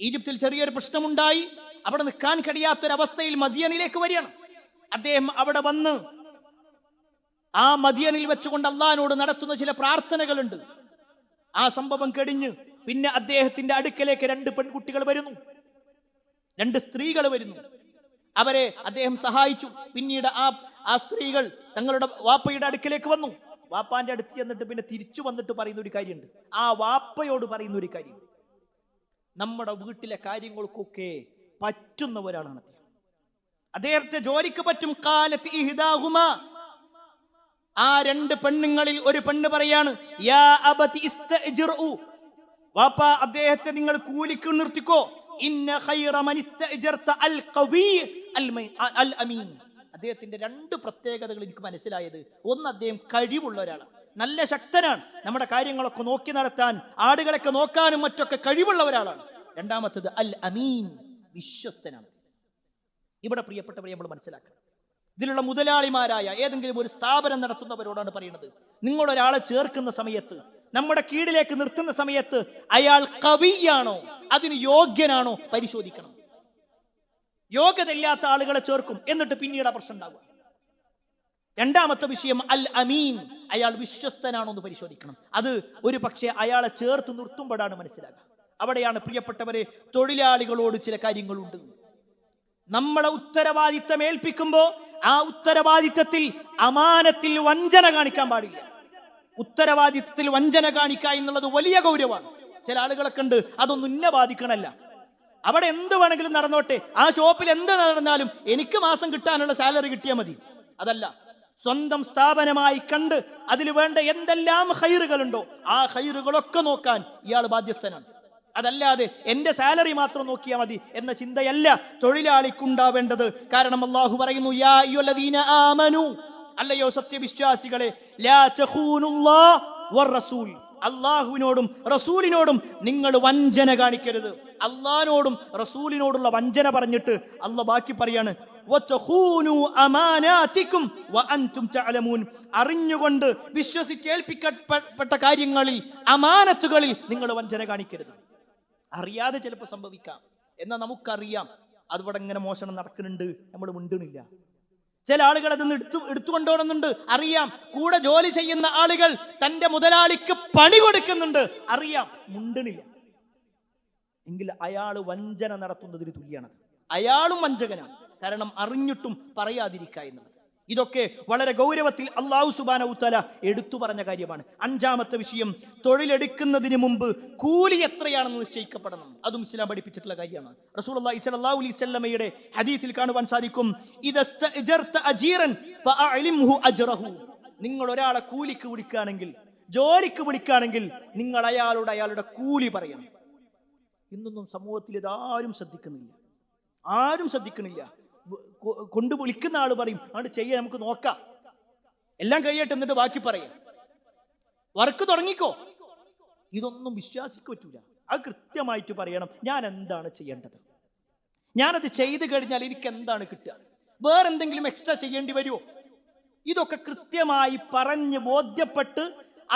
ഈജിപ്തിൽ ചെറിയൊരു പ്രശ്നമുണ്ടായി, അവിടെ നിൽക്കാൻ കഴിയാത്തൊരവസ്ഥയിൽ മദിയനിലേക്ക് വരികയാണ്. അദ്ദേഹം അവിടെ വന്ന് ആ മദിയനിൽ വെച്ചുകൊണ്ട് അള്ളാഹിനോട് നടത്തുന്ന ചില പ്രാർത്ഥനകളുണ്ട്. ആ സംഭവം കഴിഞ്ഞ് പിന്നെ അദ്ദേഹത്തിന്റെ അടുക്കലേക്ക് രണ്ട് പെൺകുട്ടികൾ വരുന്നു, രണ്ട് സ്ത്രീകൾ വരുന്നു. അവരെ അദ്ദേഹം സഹായിച്ചു. പിന്നീട് ആ സ്ത്രീകൾ തങ്ങളുടെ വാപ്പയുടെ അടുക്കലേക്ക് വന്നു. വാപ്പാന്റെ അടുത്ത് ചെന്നിട്ട് പിന്നെ തിരിച്ചു വന്നിട്ട് പറയുന്ന ഒരു കാര്യമുണ്ട്. ആ വാപ്പയോട് പറയുന്ന ഒരു കാര്യം, നമ്മുടെ വീട്ടിലെ കാര്യങ്ങൾക്കൊക്കെ പറ്റുന്നവരാണ് അദ്ദേഹത്തെ ജോലിക്ക് പറ്റും. കാലത്ത് ഇഹ്ദാഹുമാ, ആ രണ്ട് പെണ്ണുങ്ങളിൽ ഒരു പെണ്ണ് പറയാണ്, യാ അബതി ഇസ്തഅ്ജിറു, വാപ്പ അദ്ദേഹത്തെ നിങ്ങൾ കൂലിക്ക് നിർത്തിക്കോ. ഇന്ന ഖൈറ മൻ ഇസ്തഅ്ജർത അൽ ഖവി അൽ അമീൻ. അദ്ദേഹത്തിന്റെ രണ്ട് പ്രത്യേകതകൾ എനിക്ക് മനസ്സിലായത്, ഒന്ന്, അദ്ദേഹം കഴിവുള്ള ഒരാളാണ്, നല്ല ശക്തനാണ്, നമ്മുടെ കാര്യങ്ങളൊക്കെ നോക്കി നടത്താൻ, ആടുകളൊക്കെ നോക്കാനും മറ്റൊക്കെ കഴിവുള്ള ഒരാളാണ്. രണ്ടാമത്തത് അൽ അമീൻ, വിശ്വസ്തനാണ്. ഇവിടെ പ്രിയപ്പെട്ടവരെ നമ്മൾ മനസ്സിലാക്കണം, ഇതിലുള്ള മുതലാളിമാരായ ഏതെങ്കിലും ഒരു സ്ഥാപനം നടത്തുന്നവരോടാണ് പറയുന്നത്, നിങ്ങളൊരാളെ ചേർക്കുന്ന സമയത്ത്, നമ്മുടെ കീഴിലേക്ക് നിർത്തുന്ന സമയത്ത് അയാൾ കവിയാണോ, അതിന് യോഗ്യനാണോ പരിശോധിക്കണം. യോഗ്യത ഇല്ലാത്ത ആളുകളെ ചേർക്കും, എന്നിട്ട് പിന്നീട് പ്രശ്നം ഉണ്ടാവുക. രണ്ടാമത്തെ വിഷയം അൽ അമീൻ, അയാൾ വിശ്വസ്തനാണോ എന്ന് പരിശോധിക്കണം. അത് ഒരു പക്ഷേ അയാളെ ചേർത്ത് നിർത്തുമ്പോഴാണ് മനസ്സിലാക്കുക. അവിടെയാണ് പ്രിയപ്പെട്ടവരെ തൊഴിലാളികളോട് ചില കാര്യങ്ങളുണ്ട്. നമ്മളെ ഉത്തരവാദിത്തം ഏൽപ്പിക്കുമ്പോൾ ആ ഉത്തരവാദിത്തത്തിൽ അമാനത്തിൽ വഞ്ചന കാണിക്കാൻ പാടില്ല. ഉത്തരവാദിത്തത്തിൽ വഞ്ചന കാണിക്കുക എന്നുള്ളത് വലിയ ഗൗരവമാണ്. ചില ആളുകളൊക്കെ ഉണ്ട്, അതൊന്നും ഇന്നെ ബാധിക്കണല്ല, അവിടെ എന്ത് വേണമെങ്കിലും നടന്നോട്ടെ, ആ ഷോപ്പിൽ എന്ത് നടന്നാലും എനിക്ക് മാസം കിട്ടാനുള്ള സാലറി കിട്ടിയാൽ മതി. അതല്ല, സ്വന്തം സ്ഥാപനമായി കണ്ട് അതിൽ വേണ്ട എന്തെല്ലാം ഹൈറുകളുണ്ടോ ആ ഹൈറുകളൊക്കെ നോക്കാൻ ഇയാൾ ബാധ്യസ്ഥനാണ്. അതല്ലാതെ എന്റെ സാലറി മാത്രം നോക്കിയാൽ മതി എന്ന ചിന്തയല്ല തൊഴിലാളിക്കുണ്ടാവേണ്ടത്. കാരണം അല്ലാഹു പറയുന്നു, യാ അയ്യുഹല്ലദീന ആമനു, അല്ലയോ സത്യവിശ്വാസികളെ, ലാ തഖൂനുല്ലാഹ വറസൂൽ, അല്ലാഹുവിനോടും റസൂലിനോടും നിങ്ങൾ വഞ്ചന കാണിക്കരുത്. അല്ലാഹുവിനോടും റസൂലിനോടുള്ള വഞ്ചന പറഞ്ഞിട്ട് അല്ലാഹ് ബാക്കി പറയാണ്, വതഖൂനു അമാനാതികും വഅൻതും തഅലമൂൻ, അറിഞ്ഞുകൊണ്ട് വിശ്വസിച്ചേൽപ്പിക്കപ്പെട്ട കാര്യങ്ങളിൽ, അമാനത്തുകളിൽ നിങ്ങൾ വഞ്ചന കാണിക്കരുത്. അറിയാതെ ചിലപ്പോൾ സംഭവിക്കാം, എന്നാൽ നമുക്കറിയാം അതിവിടെ ഇങ്ങനെ മോഷണം നടക്കുന്നുണ്ട്, നമ്മൾ മിണ്ടണില്ല. ചില ആളുകൾ അതിന്ന് എടുത്തുകൊണ്ടോടുന്നുണ്ട്, അറിയാം. കൂടെ ജോലി ചെയ്യുന്ന ആളുകൾ തന്റെ മുതലാളിക്ക് പണി കൊടുക്കുന്നുണ്ട്, അറിയാം, മുണ്ടണില്ല. എങ്കിൽ അയാൾ വഞ്ചന നടത്തുന്നതിന് തുല്യമാണ്. അയാളും വഞ്ചകനാണ്. കാരണം അറിഞ്ഞിട്ടും പറയാതിരിക്കുക എന്നുള്ളത്. ഇതൊക്കെ വളരെ ഗൗരവത്തിൽ അല്ലാഹു സുബ്ഹാനഹു വ തആല എടുത്തു പറഞ്ഞ കാര്യമാണ്. അഞ്ചാമത്തെ വിഷയം, തൊഴിലെടുക്കുന്നതിന് മുമ്പ് കൂലി എത്രയാണെന്ന് നിശ്ചയിക്കപ്പെടണം. അതും ഇസ്ലാം പഠിപ്പിച്ചിട്ടുള്ള കാര്യമാണ്. റസൂലുള്ളാഹി സ്വല്ലല്ലാഹു അലൈഹി വസല്ലമയുടെ ഹദീസിൽ കാണുവാൻ സാധിക്കും, ഇദസ്തഅജർത അജീറൻ ഫഅലിംഹു അജ്റഹു. നിങ്ങൾ ഒരാളെ കൂലിക്ക് വിളിക്കുകയാണെങ്കിൽ, ജോലിക്ക് വിളിക്കുകയാണെങ്കിൽ, നിങ്ങൾ അയാളുടെ കൂലി പറയണം. ഇന്നൊന്നും സമൂഹത്തിൽ ഇതാരും ശ്രദ്ധിക്കുന്നില്ല. ആരും ശ്രദ്ധിക്കണില്ല. കൊണ്ട് വിളിക്കുന്ന ആള് പറയും, അങ്ങോട്ട് ചെയ്യാൻ നമുക്ക് നോക്കാം, എല്ലാം കഴിയട്ടെ, എന്നിട്ട് ബാക്കി പറയാം, വർക്ക് തുടങ്ങിക്കോ. ഇതൊന്നും വിശ്വാസിക്ക് പറ്റൂല. അത് കൃത്യമായിട്ട് പറയണം, ഞാൻ എന്താണ് ചെയ്യേണ്ടത്, ഞാനത് ചെയ്തു കഴിഞ്ഞാൽ എനിക്ക് എന്താണ് കിട്ടുക, വേറെന്തെങ്കിലും എക്സ്ട്രാ ചെയ്യേണ്ടി വരുമോ, ഇതൊക്കെ കൃത്യമായി പറഞ്ഞ് ബോധ്യപ്പെട്ട്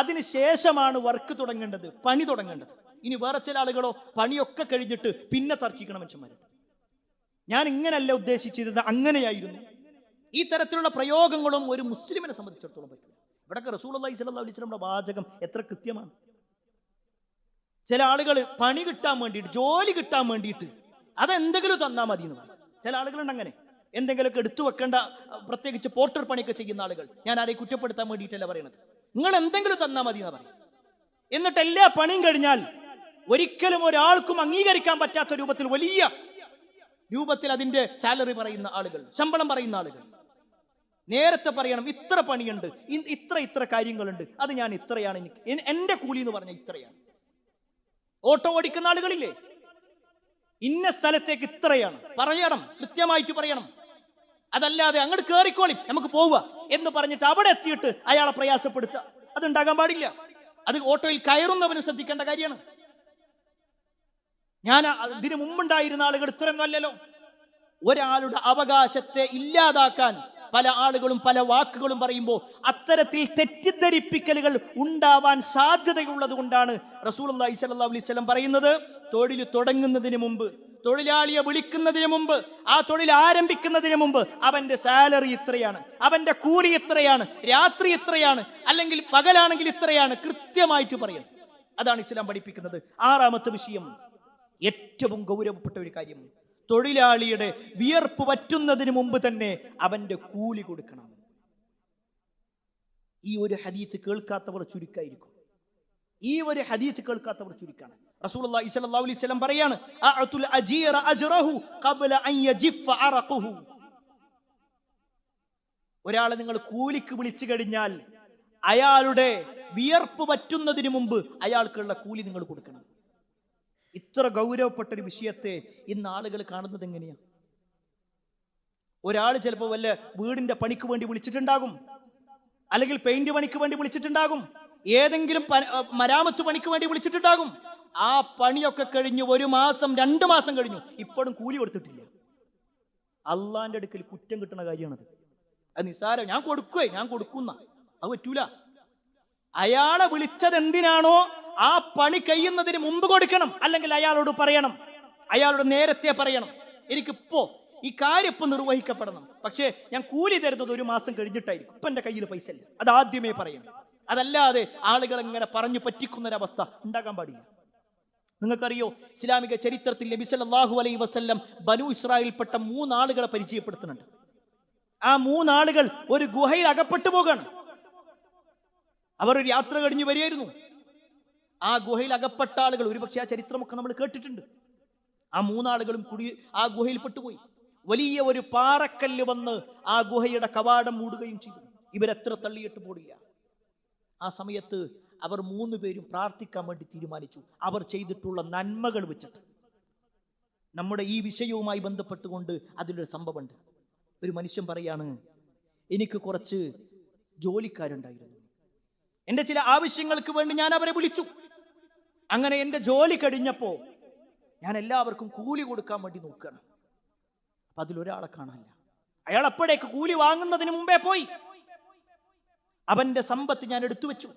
അതിന് ശേഷമാണ് വർക്ക് തുടങ്ങേണ്ടത്, പണി തുടങ്ങേണ്ടത്. ഇനി വേറെ ചില ആളുകളോ പണിയൊക്കെ കഴിഞ്ഞിട്ട് പിന്നെ തർക്കിക്കണം മനുഷ്യന്മാരുണ്ട്. ഞാൻ ഇങ്ങനല്ല ഉദ്ദേശിച്ചിരുന്നത്, അങ്ങനെയായിരുന്നു. ഈ തരത്തിലുള്ള പ്രയോഗങ്ങളും ഒരു മുസ്ലിമിനെ സംബന്ധിച്ചിടത്തോളം പറ്റില്ല. ഇവിടൊക്കെ റസൂലുള്ളാഹി സ്വല്ലല്ലാഹു അലൈഹി വസല്ലമയുടെ വാചകം എത്ര കൃത്യമാണ്. ചില ആളുകൾ പണി കിട്ടാൻ വേണ്ടിയിട്ട്, ജോലി കിട്ടാൻ വേണ്ടിയിട്ട് അതെന്തെങ്കിലും തന്നാൽ മതി എന്ന് പറയും. ചില ആളുകളുണ്ട് അങ്ങനെ, എന്തെങ്കിലുമൊക്കെ എടുത്തു വെക്കേണ്ട, പ്രത്യേകിച്ച് പോർട്ടർ പണിയൊക്കെ ചെയ്യുന്ന ആളുകൾ. ഞാൻ ആരെയും കുറ്റപ്പെടുത്താൻ വേണ്ടിയിട്ടല്ല പറയണത്, നിങ്ങൾ എന്തെങ്കിലും തന്നാൽ മതി എന്ന് പറയും. എന്നിട്ട് എല്ലാ പണിയും കഴിഞ്ഞാൽ ഒരിക്കലും ഒരാൾക്കും അംഗീകരിക്കാൻ പറ്റാത്ത രൂപത്തിൽ, വലിയ രൂപത്തിൽ അതിന്റെ സാലറി പറയുന്ന ആളുകൾ, ശമ്പളം പറയുന്ന ആളുകൾ. നേരത്തെ പറയണം, ഇത്ര പണിയുണ്ട്, ഇത്ര കാര്യങ്ങളുണ്ട്, അത് ഞാൻ ഇത്രയാണ്, എനിക്ക് എന്റെ കൂലി എന്ന് പറഞ്ഞാൽ ഇത്രയാണ്. ഓട്ടോ ഓടിക്കുന്ന ആളുകളില്ലേ, ഇന്ന സ്ഥലത്തേക്ക് ഇത്രയാണ് പറയണം, കൃത്യമായിട്ട് പറയണം. അതല്ലാതെ അങ്ങോട്ട് കേറിക്കോളി നമുക്ക് പോവുക എന്ന് പറഞ്ഞിട്ട് അവിടെ എത്തിയിട്ട് അയാളെ പ്രയാസപ്പെടുത്തുക, അതുണ്ടാകാൻ പാടില്ല. അത് ഓട്ടോയിൽ കയറുന്നവനും ശ്രദ്ധിക്കേണ്ട കാര്യമാണ്. ഞാൻ ഇതിനു മുമ്പുണ്ടായിരുന്ന ആളുകൾ ഇത്രയൊന്നും അല്ലല്ലോ. ഒരാളുടെ അവകാശത്തെ ഇല്ലാതാക്കാൻ പല ആളുകളും പല വാക്കുകളും പറയുമ്പോൾ അത്തരത്തിൽ തെറ്റിദ്ധരിപ്പിക്കലുകൾ ഉണ്ടാവാൻ സാധ്യതയുള്ളത് കൊണ്ടാണ് റസൂലുള്ളാഹി സ്വല്ലല്ലാഹു അലൈഹി വസല്ലം പറയുന്നത്, തൊഴിൽ തുടങ്ങുന്നതിന് മുമ്പ്, തൊഴിലാളിയെ വിളിക്കുന്നതിന് മുമ്പ്, ആ തൊഴിൽ ആരംഭിക്കുന്നതിന് മുമ്പ് അവന്റെ സാലറി ഇത്രയാണ്, അവന്റെ കൂലി ഇത്രയാണ്, രാത്രി ഇത്രയാണ്, അല്ലെങ്കിൽ പകലാണെങ്കിൽ ഇത്രയാണ്, കൃത്യമായിട്ട് പറയണം. അതാണ് ഇസ്ലാം പഠിപ്പിക്കുന്നത്. ആറാമത്തെ വിഷയം, ഏറ്റവും ഗൗരവപ്പെട്ട ഒരു കാര്യം, തൊഴിലാളിയുടെ വിയർപ്പ് വറ്റുന്നതിന് മുമ്പ് തന്നെ അവന്റെ കൂലി കൊടുക്കണം. ഈ ഒരു ഹദീസ് കേൾക്കാത്തവർ ചുരുക്കായിരിക്കും. ഈ ഒരു ഹദീസ് കേൾക്കാത്തവർ ചുരുക്കാണ്. റസൂലുള്ളാഹി സ്വല്ലല്ലാഹു അലൈഹി വസല്ലം പറയാണ്, അഅതുൽ അജീറ അജ്റഹു ഖബ്ല അൻ യജിഫ അറഖുഹു. ഒരാളെ നിങ്ങൾ കൂലിക്ക് വിളിച്ചു കഴിഞ്ഞാൽ അയാളുടെ വിയർപ്പ് വറ്റുന്നതിന് മുമ്പ് അയാൾക്കുള്ള കൂലി നിങ്ങൾ കൊടുക്കണം. ഇത്ര ഗൗരവപ്പെട്ടൊരു വിഷയത്തെ ഇന്ന് ആളുകൾ കാണുന്നത് എങ്ങനെയാ? ഒരാൾ ചിലപ്പോൾ വല്ല വീടിന്റെ പണിക്ക് വേണ്ടി വിളിച്ചിട്ടുണ്ടാകും, അല്ലെങ്കിൽ പെയിന്റ് പണിക്ക് വേണ്ടി വിളിച്ചിട്ടുണ്ടാകും, ഏതെങ്കിലും മരാമത്ത് പണിക്ക് വേണ്ടി വിളിച്ചിട്ടുണ്ടാകും. ആ പണിയൊക്കെ കഴിഞ്ഞു 1 മാസം 2 മാസം കഴിഞ്ഞു, ഇപ്പോഴും കൂലി കൊടുത്തിട്ടില്ല. അള്ളാന്റെ അടുക്കൽ കുറ്റം കിട്ടുന്ന കാര്യമാണത്. അത് നിസ്സാരം, ഞാൻ കൊടുക്കുന്ന അത് പറ്റൂല. അയാളെ വിളിച്ചത് എന്തിനാണോ ആ പണി കഴിയുന്നതിന് മുമ്പ് കൊടുക്കണം, അല്ലെങ്കിൽ അയാളോട് പറയണം, അയാളോട് നേരത്തെ പറയണം, എനിക്കിപ്പോ ഈ കാര്യം ഇപ്പൊ നിർവഹിക്കപ്പെടണം, പക്ഷേ ഞാൻ കൂലി തരുന്നത് 1 മാസം കഴിഞ്ഞിട്ടായിരിക്കും, ഇപ്പൊ എന്റെ കയ്യിൽ പൈസ ഇല്ല. അത് ആദ്യമേ പറയണം. അതല്ലാതെ ആളുകൾ ഇങ്ങനെ പറഞ്ഞു പറ്റിക്കുന്നൊരവസ്ഥ ഉണ്ടാകാൻ പാടില്ല. നിങ്ങൾക്കറിയോ, ഇസ്ലാമിക ചരിത്രത്തിൽ നബി സല്ലല്ലാഹു അലൈഹി വസല്ലം ബനൂ ഇസ്രായേൽപ്പെട്ട 3 ആളുകളെ പരിചയപ്പെടുത്തുന്നുണ്ട്. ആ 3 ആളുകൾ ഒരു ഗുഹയിൽ അകപ്പെട്ടു പോകാണ്. അവർ ഒരു യാത്ര കഴിഞ്ഞ് വരികയായിരുന്നു. ആ ഗുഹയിൽ അകപ്പെട്ട ആളുകൾ, ഒരുപക്ഷെ ആ ചരിത്രമൊക്കെ നമ്മൾ കേട്ടിട്ടുണ്ട്. ആ 3 ആളുകളും കൂടി ആ ഗുഹയിൽ പെട്ടുപോയി. വലിയ ഒരു പാറക്കല്ല് വന്ന് ആ ഗുഹയുടെ കവാടം മൂടുകയും ചെയ്തു. ഇവരെത്ര തള്ളിയിട്ട് പോടില്ല. ആ സമയത്ത് അവർ 3 പേരും പ്രാർത്ഥിക്കാൻ വേണ്ടി തീരുമാനിച്ചു, അവർ ചെയ്തിട്ടുള്ള നന്മകൾ വെച്ചിട്ട്. നമ്മുടെ ഈ വിഷയവുമായി ബന്ധപ്പെട്ടുകൊണ്ട് അതിലൊരു സംഭവമുണ്ട്. ഒരു മനുഷ്യൻ പറയാണ്, എനിക്ക് കുറച്ച് ജോലിക്കാരുണ്ടായിരുന്നു, എൻ്റെ ചില ആവശ്യങ്ങൾക്ക് വേണ്ടി ഞാൻ അവരെ വിളിച്ചു. അങ്ങനെ എൻ്റെ ജോലി കഴിഞ്ഞപ്പോൾ ഞാൻ എല്ലാവർക്കും കൂലി കൊടുക്കാൻ വേണ്ടി നോക്കുകയാണ്. അപ്പൊ അതിലൊരാളെ കാണാനില്ല. അയാൾ അപ്പോഴേക്ക് കൂലി വാങ്ങുന്നതിന് മുമ്പേ പോയി. അവന്റെ സമ്പത്ത് ഞാൻ എടുത്തു വെച്ചു.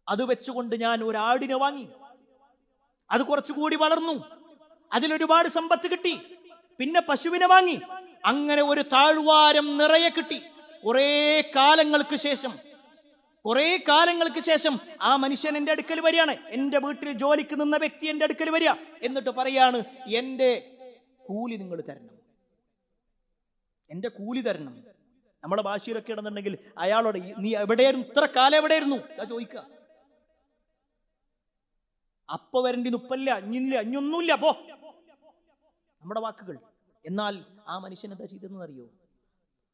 അത് വെച്ചുകൊണ്ട് ഞാൻ ഒരാടിനെ വാങ്ങി. അത് കുറച്ചുകൂടി വളർന്നു, അതിലൊരുപാട് സമ്പത്ത് കിട്ടി. പിന്നെ പശുവിനെ വാങ്ങി. അങ്ങനെ ഒരു താഴ്വാരം നിറയെ കിട്ടി. കുറേ കാലങ്ങൾക്ക് ശേഷം ആ മനുഷ്യൻ എൻ്റെ അടുക്കൽ വരികയാണ്. എൻ്റെ വീട്ടിൽ ജോലിക്ക് നിന്ന വ്യക്തി എൻ്റെ അടുക്കൽ വരിക. എന്നിട്ട് പറയാണ്, എൻ്റെ കൂലി നിങ്ങൾ തരണം, എൻ്റെ കൂലി തരണം. നമ്മുടെ ഭാഷയിലൊക്കെ ഇടുന്നുണ്ടെങ്കിൽ അയാളോട് നീ എവിടെയായിരുന്നു, ഇത്ര കാലം എവിടെയായിരുന്നു ചോദിക്കുക. അപ്പ വരണ്ടി ഉപ്പല്ല, ഇഞ്ഞില്ല, ഇഞ്ഞൊന്നുമില്ല, പോ, നമ്മുടെ വാക്കുകൾ. എന്നാൽ ആ മനുഷ്യൻ എന്താ ചെയ്തെന്ന് അറിയോ?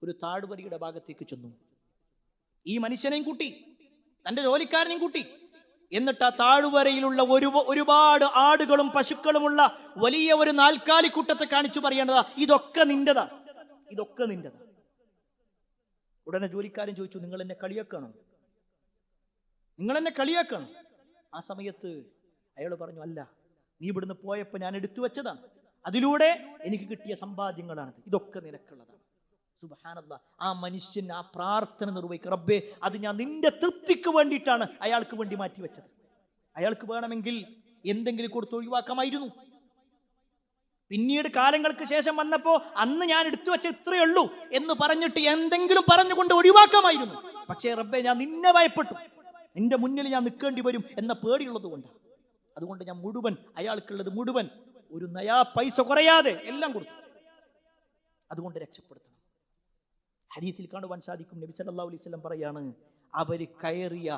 ഒരു താഴ്വരയുടെ ഭാഗത്തേക്ക് ചെന്നു. ഈ മനുഷ്യനെയും കൂട്ടി, തൻ്റെ ജോലിക്കാരനെയും കൂട്ടി. എന്നിട്ട് ആ താഴ്വരയിലുള്ള ഒരുപാട് ആടുകളും പശുക്കളുമുള്ള വലിയ ഒരു നാൽക്കാലിക്കൂട്ടത്തെ കാണിച്ചു പറയേണ്ടതാ, ഇതൊക്കെ നിന്റെതാ. ഉടനെ ജോലിക്കാരൻ ചോദിച്ചു, നിങ്ങൾ എന്നെ കളിയാക്കണം? ആ സമയത്ത് അയാൾ പറഞ്ഞു, അല്ല, നീ ഇവിടുന്ന് പോയപ്പോൾ ഞാൻ എടുത്തു വെച്ചതാണ്, അതിലൂടെ എനിക്ക് കിട്ടിയ സമ്പാദ്യങ്ങളാണ്, ഇതൊക്കെ നിനക്കുള്ളതാണ്. സുബ്ഹാനല്ലാഹ്, ആ മനുഷ്യൻ ആ പ്രാർത്ഥന നിർവഹിക്കുക, റബ്ബേ അത് ഞാൻ നിന്റെ തൃപ്തിക്ക് വേണ്ടിയിട്ടാണ് അയാൾക്ക് വേണ്ടി മാറ്റി വെച്ചത്. അയാൾക്ക് വേണമെങ്കിൽ എന്തെങ്കിലും കൊടുത്ത് ഒഴിവാക്കാമായിരുന്നു. പിന്നീട് കാലങ്ങൾക്ക് ശേഷം വന്നപ്പോ അന്ന് ഞാൻ എടുത്തു വെച്ച ഇത്രയേ ഉള്ളൂ എന്ന് പറഞ്ഞിട്ട് എന്തെങ്കിലും പറഞ്ഞുകൊണ്ട് ഒഴിവാക്കാമായിരുന്നു. പക്ഷേ റബ്ബേ, ഞാൻ നിന്നെ ഭയപ്പെട്ടു, നിന്റെ മുന്നിൽ ഞാൻ നിൽക്കേണ്ടി വരും എന്ന പേടിയുള്ളത് കൊണ്ടാണ്. അതുകൊണ്ട് ഞാൻ മുഴുവൻ, അയാൾക്കുള്ളത് മുഴുവൻ, ഒരു നയാ പൈസ കുറയാതെ എല്ലാം കൊടുത്തു. അതുകൊണ്ട് രക്ഷപ്പെടുത്തണം. ഹദീസിൽ കാണുവാൻ സാധിക്കും, നബി സല്ലല്ലാഹു അലൈഹി വസല്ലം പറയാണ്, അവര് കയറിയ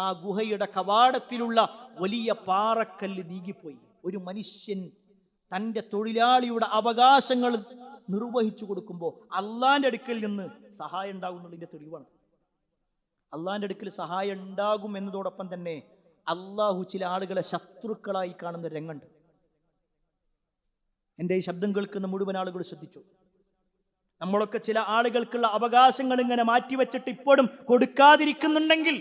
ആ ഗുഹയുടെ കവാടത്തിലുള്ള വലിയ പാറക്കല്ല് നീങ്ങിപ്പോയി. ഒരു മനുഷ്യൻ തൻ്റെ തൊഴിലാളിയുടെ അവകാശങ്ങൾ നിർവഹിച്ചു കൊടുക്കുമ്പോൾ അള്ളാന്റെ അടുക്കൽ നിന്ന് സഹായം ഉണ്ടാകുന്നതിന്റെ തെളിവാണ്. അള്ളാന്റെ അടുക്കൽ സഹായം ഉണ്ടാകും എന്നതോടൊപ്പം തന്നെ അള്ളാഹു ചില ആളുകളെ ശത്രുക്കളായി കാണുന്ന രംഗമുണ്ട്. എൻ്റെ ഈ ശബ്ദം കേൾക്കുന്ന മുഴുവൻ ആളുകൾ ശ്രദ്ധിച്ചു. നമ്മളൊക്കെ ചില ആളുകൾക്കുള്ള അവകാശങ്ങൾ ഇങ്ങനെ മാറ്റിവെച്ചിട്ട് ഇപ്പോഴും കൊടുക്കാതിരിക്കുന്നുണ്ടെങ്കിൽ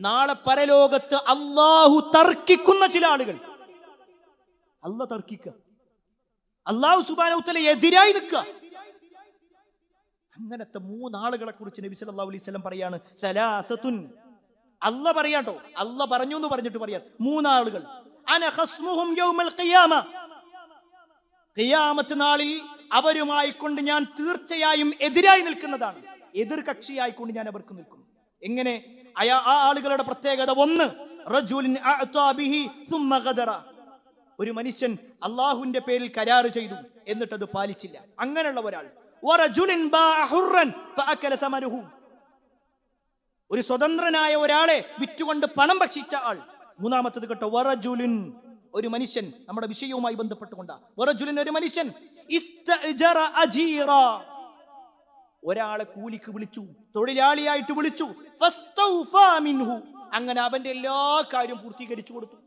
നാളെ പരലോകത്ത് അള്ളാഹു തർക്കിക്കുന്ന ചില ആളുകൾ, അള്ളാഹു സുബ്ഹാനഹു വ തആല എതിരായി നിൽക്കുക. അങ്ങനത്തെ മൂന്നാളുകളെ കുറിച്ച് നബി സല്ലല്ലാഹു അലൈഹി വസല്ലം പറയാണ്, സലാസത്തുൻ, അല്ലാഹ് പറയാട്ടോ, അല്ലാഹ് പറഞ്ഞു എന്ന് പറഞ്ഞിട്ട് പറയാം, മൂന്നാളുകൾ, അന ഖസ്മുഹും യൗമൽ ഖിയാമ, ഖിയാമത്ത് നാളിൽ അവരുമായി കൊണ്ട് ഞാൻ തീർച്ചയായും എതിരായി നിൽക്കുന്നതാണ്, എതിർ കക്ഷിയായിക്കൊണ്ട് ഞാൻ അവർക്ക് നിൽക്കും. എങ്ങനെ? ആ ആളുകളുടെ പ്രത്യേകത, ഒന്ന്, റജുലിൻ അഅതാ ബിഹി സുമ്മ ഗദറ, ഒരു മനുഷ്യൻ അള്ളാഹുവിന്റെ പേരിൽ കരാറ് ചെയ്തു എന്നിട്ടത് പാലിച്ചില്ല, അങ്ങനെയുള്ള ഒരാൾ. വറജുലിൻ ബാഅ ഹുർറൻ ഫഅകല സമനുഹു, ഒരു സ്വതന്ത്രനായ ഒരാളെ വിറ്റുകൊണ്ട് പണം ഭക്ഷിച്ച ആൾ. മൂന്നാമത്തത് കേട്ടോ, വറജുലിൻ, ഒരു മനുഷ്യൻ, നമ്മുടെ വിഷയവുമായി ബന്ധപ്പെട്ടുകൊണ്ടാ, വറജുലിൻ, ഒരു മനുഷ്യൻ, ഇസ്തഅജറ അജീറ, ഒരാളെ കൂലിക്ക് വിളിച്ചു, തൊഴിലാളിയായിട്ട് വിളിച്ചു, ഫസ്തൗഫാ മിൻഹു, അങ്ങനെ അവന്റെ എല്ലാ കാര്യവും പൂർത്തീകരിച്ചു കൊടുത്തു,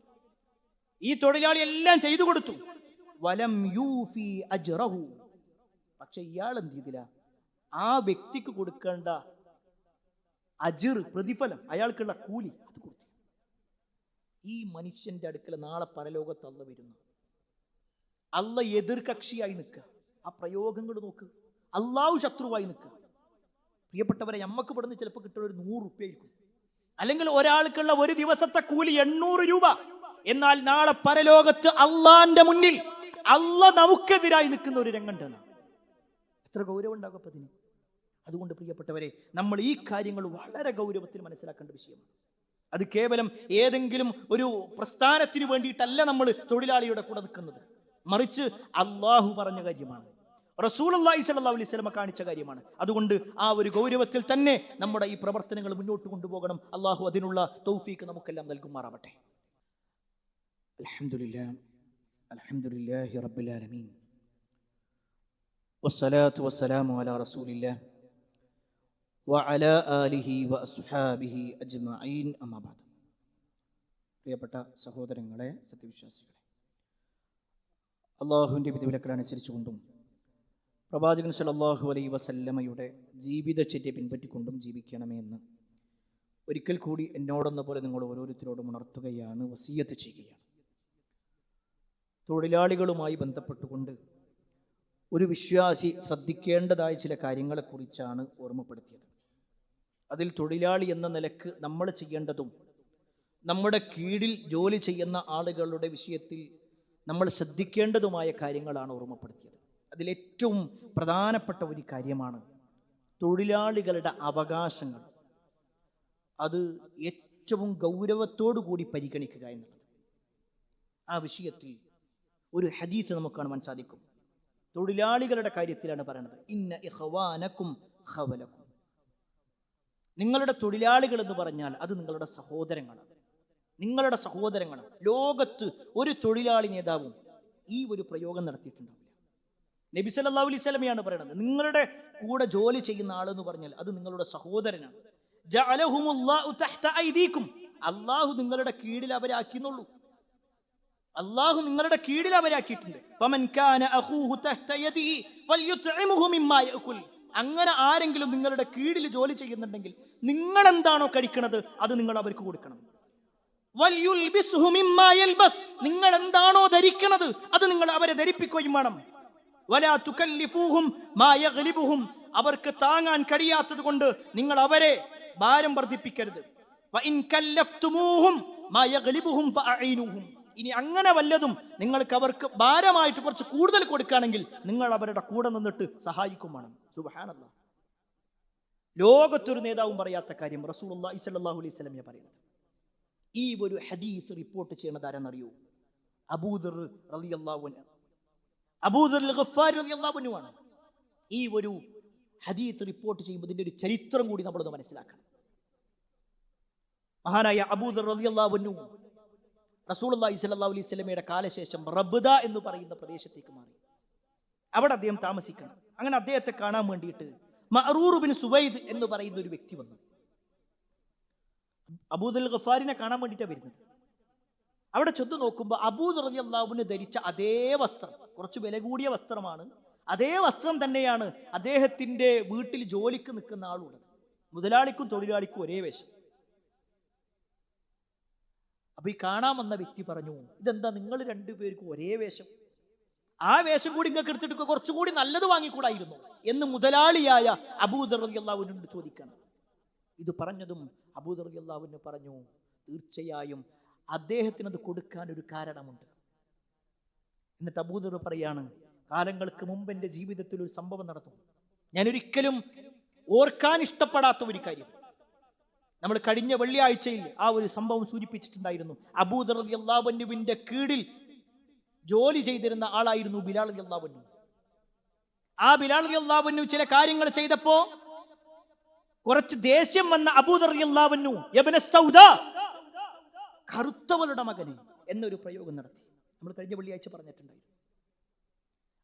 ഈ തൊഴിലാളി എല്ലാം ചെയ്തു കൊടുത്തു. വലം യൂഫി അജ്റഹു, പക്ഷെ ഇയാൾ എന്ത് ചെയ്തില്ല? ആ വ്യക്തിക്ക് കൊടുക്കേണ്ട അജ്ർ, പ്രതിഫലം, അയാൾക്കുള്ള കൂലി അത് കൊടുത്തു. ഈ മനുഷ്യന്റെ അടുക്കൽ നാളെ പരലോകത്ത് അള്ള വരുന്നു, അള്ള എതിർ കക്ഷിയായി നിൽക്കുക. ആ പ്രയോഗങ്ങൾ നോക്ക്, അള്ളാഹു ശത്രുവായി നിൽക്കുക. പ്രിയപ്പെട്ടവരെ, നമ്മക്ക് ഇവിടുന്ന് ചിലപ്പോൾ കിട്ടുന്ന ഒരു 100 രൂപ ആയിരിക്കും, അല്ലെങ്കിൽ ഒരാൾക്കുള്ള ഒരു ദിവസത്തെ കൂലി 800 രൂപ. എന്നാൽ നാളെ പരലോകത്ത് അള്ളാന്റെ മുന്നിൽ അള്ള നമുക്കെതിരായി നിൽക്കുന്ന ഒരു രംഗമുണ്ട്. എത്ര ഗൗരവം ഉണ്ടാകും അപ്പൊ അതിന്. അതുകൊണ്ട് പ്രിയപ്പെട്ടവരെ, നമ്മൾ ഈ കാര്യങ്ങൾ വളരെ ഗൗരവത്തിൽ മനസ്സിലാക്കേണ്ട വിഷയമാണ്. അത് കേവലം ഏതെങ്കിലും ഒരു പ്രസ്ഥാനത്തിന് വേണ്ടിയിട്ടല്ല നമ്മൾ തൊഴിലാളിയുടെ കൂടെ നിൽക്കുന്നത്, മറിച്ച് അള്ളാഹു പറഞ്ഞ കാര്യമാണ്, റസൂലുള്ളാഹി സ്വല്ലല്ലാഹു അലൈഹി വസല്ലം കാണിച്ച കാര്യമാണ്. അതുകൊണ്ട് ആ ഒരു ഗൗരവത്തിൽ തന്നെ നമ്മുടെ ഈ പ്രവർത്തനങ്ങൾ മുന്നോട്ട് കൊണ്ടുപോകണം. അള്ളാഹു അതിനുള്ള തൗഫീക്ക് നമുക്കെല്ലാം നൽകുമാറാവട്ടെ. അൽഹംദുലില്ലാഹി റബ്ബിൽ ആലമീൻ, വസ്സലാത്തു വസ്സലാമു അലാ റസൂലില്ലാഹ് വഅലാ ആലിഹി വഅസ്ഹാബിഹി അജ്മഈൻ, അമ്മാ ബഅദ്. പ്രിയപ്പെട്ട സഹോദരങ്ങളെ, സത്യവിശ്വാസികളെ, അള്ളാഹുവിൻ്റെ വിധിവിലക്കളനുസരിച്ചുകൊണ്ടും പ്രവാചകൻ സല്ലല്ലാഹു അലൈഹി വസല്ലമയുടെ ജീവിതചര്യ പിൻപറ്റിക്കൊണ്ടും ജീവിക്കണമേ എന്ന് ഒരിക്കൽ കൂടി എന്നോടെന്ന പോലെ നിങ്ങൾ ഓരോരുത്തരോടും ഉണർത്തുകയാണ്, വസിയ്യത്ത് ചെയ്യുകയാണ്. തൊഴിലാളികളുമായി ബന്ധപ്പെട്ടുകൊണ്ട് ഒരു വിശ്വാസി ശ്രദ്ധിക്കേണ്ടതായ ചില കാര്യങ്ങളെക്കുറിച്ചാണ് ഓർമ്മപ്പെടുത്തിയത്. അതിൽ തൊഴിലാളി എന്ന നിലക്ക് നമ്മൾ ചെയ്യേണ്ടതും നമ്മുടെ കീഴിൽ ജോലി ചെയ്യുന്ന ആളുകളുടെ വിഷയത്തിൽ നമ്മൾ ശ്രദ്ധിക്കേണ്ടതുമായ കാര്യങ്ങളാണ് ഓർമ്മപ്പെടുത്തിയത്. അതിലേറ്റവും പ്രധാനപ്പെട്ട ഒരു കാര്യമാണ് തൊഴിലാളികളുടെ അവകാശങ്ങൾ. അത് ഏറ്റവും ഗൗരവത്തോടു കൂടി പരിഗണിക്കുക എന്നുള്ളത്. ആ വിഷയത്തിൽ ഒരു ഹദീസ് നമുക്ക് കാണുവാൻ സാധിക്കും. തൊഴിലാളികളുടെ കാര്യത്തിലാണ് പറയുന്നത്, ഇന്ന ഇഖ്വാനക്കും ഖവലക്കും. നിങ്ങളുടെ തൊഴിലാളികൾ എന്ന് പറഞ്ഞാൽ അത് നിങ്ങളുടെ സഹോദരങ്ങളാണ്, നിങ്ങളുടെ സഹോദരങ്ങളാണ്. ലോകത്ത് ഒരു തൊഴിലാളി നേതാവും ഈ ഒരു പ്രയോഗം നടത്തിയിട്ടുണ്ടാവില്ല. നബി സല്ലല്ലാഹു അലൈഹി വസല്ലമയാണ് പറയുന്നത്, നിങ്ങളുടെ കൂടെ ജോലി ചെയ്യുന്ന ആളെന്ന് പറഞ്ഞാൽ അത് നിങ്ങളുടെ സഹോദരനാണ്. ജഅലഹുമുല്ലാഹു തഹ്ത ഐദീകും. അല്ലാഹു നിങ്ങളുടെ കീഴിൽ അവരാക്കിയെന്നുള്ളൂ. അല്ലാഹു നിങ്ങളുടെ കീഴിൽ അവരാക്കിയിട്ടുണ്ട്. ഫമൻ കാന അഖൂഹു തഹ്ത യദിഹി ഫൽയുത്ഇമുഹു മിമ്മാ യഅകുൽ. അങ്ങനെ ആരെങ്കിലും നിങ്ങളുടെ കീഴിൽ ജോലി ചെയ്യുന്നുണ്ടെങ്കിൽ നിങ്ങൾ എന്താണോ കഴിക്കുന്നത് അത് നിങ്ങൾ അവർക്ക് കൊടുക്കണം. വൽയുൽബിസ്ഹു മിമ്മാ യൽബസ്. നിങ്ങൾ എന്താണോ ധരിക്കുന്നത് അത് നിങ്ങൾ അവരെ ധരിപ്പിക്കുകയും വേണം. വലാ തുകല്ലിഫൂഹും മാ യഗ്ലിബുഹും. അവർക്ക് താങ്ങാൻ കഴിയാത്തത് കൊണ്ട് നിങ്ങൾ അവരെ ഭാരം വർദ്ധിപ്പിക്കരുത്. വഇൻ കല്ലഫ്തുമൂഹും മാ യഗ്ലിബുഹും ഫഅഈനുഹും. ഇനി അങ്ങനെ വല്ലതും നിങ്ങൾക്ക് അവർക്ക് ഭാരമായിട്ട് കുറച്ച് കൂടുതൽ കൊടുക്കുകയാണെങ്കിൽ നിങ്ങൾ അവരുടെ കൂടെ നിന്നിട്ട് സഹായിക്കും വേണം. സുബ്ഹാനല്ലാഹ്. ലോകത്തൊരു നേതാവും പറയാത്ത കാര്യം റസൂലുള്ളാഹി സ്വല്ലല്ലാഹു അലൈഹി വസല്ലം പറയുന്നത്. ഈ ഒരു ഹദീസ് റിപ്പോർട്ട് ചെയ്യുന്നത് ആരെന്നറിയോ? അബൂദർ റളിയല്ലാഹു അൻഹു, അബൂദർ ഗഫാരി റളിയല്ലാഹു അൻഹു ആണ്. ഈ ഒരു ഹദീസ് റിപ്പോർട്ട് ചെയ്യുമ്പോൾ ഇതിന്റെ ഒരു ചരിത്രം കൂടി നമ്മളൊന്ന് മനസ്സിലാക്കണം. മഹാനായ അബൂദർ റളിയല്ലാഹു അൻഹു റസൂലുള്ളാഹി സ്വല്ലല്ലാഹു അലൈഹി വസല്ലമയുടെ കാലശേഷം റബ്ദ എന്ന് പറയുന്ന പ്രദേശത്തേക്ക് മാറി. അവിടെ അദ്ദേഹം താമസിക്കണം. അങ്ങനെ അദ്ദേഹത്തെ കാണാൻ വേണ്ടിയിട്ട് മഅറൂർ ബിൻ സുവൈദ് എന്ന് പറയുന്ന ഒരു വ്യക്തി വന്നു. അബൂദർ ഗഫാരിനെ കാണാൻ വേണ്ടിയിട്ടാണ് വരുന്നത്. അവിടെ ചെന്ന് നോക്കുമ്പോൾ അബൂദർ റളിയല്ലാഹു അൻഹു ധരിച്ച അതേ വസ്ത്രം, കുറച്ച് വില കൂടിയ വസ്ത്രമാണ്, അതേ വസ്ത്രം തന്നെയാണ് അദ്ദേഹത്തിന്റെ വീട്ടിൽ ജോലിക്ക് നിൽക്കുന്ന ആളുള്ളത്. മുതലാളിക്കും തൊഴിലാളിക്കും ഒരേ വേഷം. അപ്പൊ ഈ കാണാൻ വന്ന വ്യക്തി പറഞ്ഞു, ഇതെന്താ നിങ്ങൾ രണ്ടുപേർക്കും ഒരേ വേഷം? ആ വേഷം കൂടി നിങ്ങൾക്ക് എടുത്തിട്ട് കുറച്ചുകൂടി നല്ലത് വാങ്ങിക്കൂടായിരുന്നു എന്ന് മുതലാളിയായ അബൂദർ റളിയല്ലാഹു അൻഹു ചോദിക്കണം. ഇത് പറഞ്ഞതും അബൂദർ റളിയല്ലാഹു അൻഹു പറഞ്ഞു, തീർച്ചയായും അദ്ദേഹത്തിന് അത് കൊടുക്കാൻ ഒരു കാരണമുണ്ട്. എന്നിട്ട് അബൂദർ പറയാണ്, കാലങ്ങൾക്ക് മുമ്പ് എൻ്റെ ജീവിതത്തിൽ ഒരു സംഭവം നടന്നു. ഞാൻ ഒരിക്കലും ഓർക്കാൻ ഇഷ്ടപ്പെടാത്ത ഒരു കാര്യം. നമ്മൾ കഴിഞ്ഞ വെള്ളിയാഴ്ചയിൽ ആ ഒരു സംഭവം സൂചിപ്പിച്ചിട്ടുണ്ടായിരുന്നു. അബൂദർ റളിയല്ലാഹു അൻഹുവിന്റെ കീഴിൽ ജോലി ചെയ്തിരുന്ന ആളായിരുന്നു ബിലാൽ റളിയല്ലാഹു അൻഹു. ആ ബിലാൽ റളിയല്ലാഹു അൻഹു ചില കാര്യങ്ങൾ ചെയ്തപ്പോ കുറച്ച് ദേഷ്യം വന്ന അബൂദർ റളിയല്ലാഹു അൻഹു യബ്ന സൗദാ, കറുത്തവളുടെ മകനെ എന്നൊരു പ്രയോഗം നടത്തി. നമ്മൾ കഴിഞ്ഞ വെള്ളിയാഴ്ച പറഞ്ഞിട്ടുണ്ടായിരുന്നു.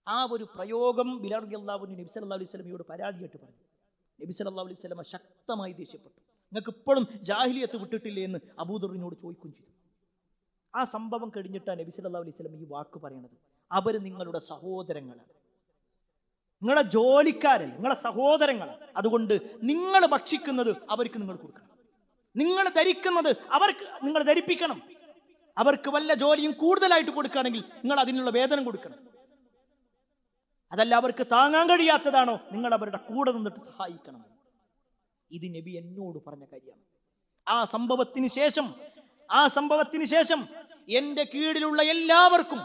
ആ ഒരു പ്രയോഗം ബിലാൽ റളിയല്ലാഹു അൻഹു നബി സല്ലല്ലാഹു അലൈഹി വസല്ലമയോട് പരാതിയായിട്ട് പറഞ്ഞു. നബി സല്ലല്ലാഹു അലൈഹി വസല്ലമ ശക്തമായി ദേഷ്യപ്പെട്ടു. നിങ്ങൾക്ക് ഇപ്പോഴും ജാഹിലിയത്ത് വിട്ടിട്ടില്ലേ എന്ന് അബൂദറിനോട് ചോദിക്കുകയും ചെയ്തു. ആ സംഭവം കഴിഞ്ഞിട്ടാണ് നബി സല്ലല്ലാഹു അലൈഹി വസല്ലം ഈ വാക്ക് പറയുന്നത്. അവർ നിങ്ങളുടെ സഹോദരങ്ങളാണ്, നിങ്ങളുടെ ജോലിക്കാരല്ല, നിങ്ങളുടെ സഹോദരങ്ങളാണ്. അതുകൊണ്ട് നിങ്ങൾ ഭക്ഷിക്കുന്നത് അവർക്ക് നിങ്ങൾ കൊടുക്കണം, നിങ്ങൾ ധരിക്കുന്നത് അവർക്ക് നിങ്ങൾ ധരിപ്പിക്കണം. അവർക്ക് വല്ല ജോലിയും കൂടുതലായിട്ട് കൊടുക്കുകയാണെങ്കിൽ നിങ്ങൾ അതിനുള്ള വേതനം കൊടുക്കണം. അതല്ല അവർക്ക് താങ്ങാൻ കഴിയാത്തതാണോ, നിങ്ങൾ അവരുടെ കൂടെ നിന്നിട്ട് സഹായിക്കണം. ഇത് നബി എന്നോട് പറഞ്ഞ കാര്യമാണ്. ആ സംഭവത്തിന് ശേഷം എൻ്റെ കീഴിലുള്ള എല്ലാവർക്കും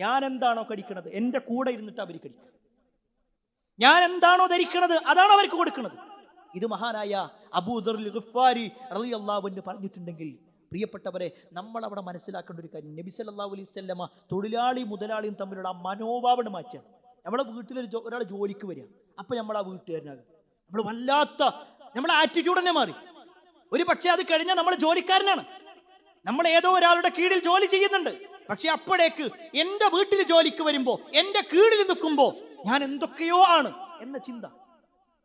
ഞാൻ എന്താണോ കഴിക്കുന്നത് എൻ്റെ കൂടെ ഇരുന്നിട്ട് അവർ കഴിക്കുക. ഞാൻ എന്താണോ ധരിക്കുന്നത് അതാണ് അവർക്ക് കൊടുക്കുന്നത്. ഇത് മഹാനായ അബൂദർ ഗഫാരി റളിയല്ലാഹു അൻഹു പറഞ്ഞിട്ടുണ്ടെങ്കിൽ പ്രിയപ്പെട്ടവരെ, നമ്മൾ അവിടെ മനസ്സിലാക്കേണ്ട ഒരു കാര്യം, നബി സല്ലല്ലാഹു അലൈഹി വസല്ലമ തൊഴിലാളി മുതലാളിയും തമ്മിലുള്ള ആ മനോഭാവം മാറ്റിയാണ്. നമ്മളെ വീട്ടിൽ ഒരാൾ ജോലിക്ക് വരിക, അപ്പൊ നമ്മൾ ആ വീട്ടുകാരനാകും. നമ്മൾ വല്ലാത്ത നമ്മളെ ആറ്റിറ്റ്യൂഡ് തന്നെ മാറി. ഒരു പക്ഷേ അത് കഴിഞ്ഞാൽ നമ്മൾ ജോലിക്കാരനാണ്, നമ്മൾ ഏതോ ഒരാളുടെ കീഴിൽ ജോലി ചെയ്യുന്നുണ്ട്. പക്ഷെ അപ്പോഴേക്ക് എൻ്റെ വീട്ടിൽ ജോലിക്ക് വരുമ്പോ, എൻ്റെ കീഴിൽ നിൽക്കുമ്പോ ഞാൻ എന്തൊക്കെയോ ആണ് എന്ന ചിന്ത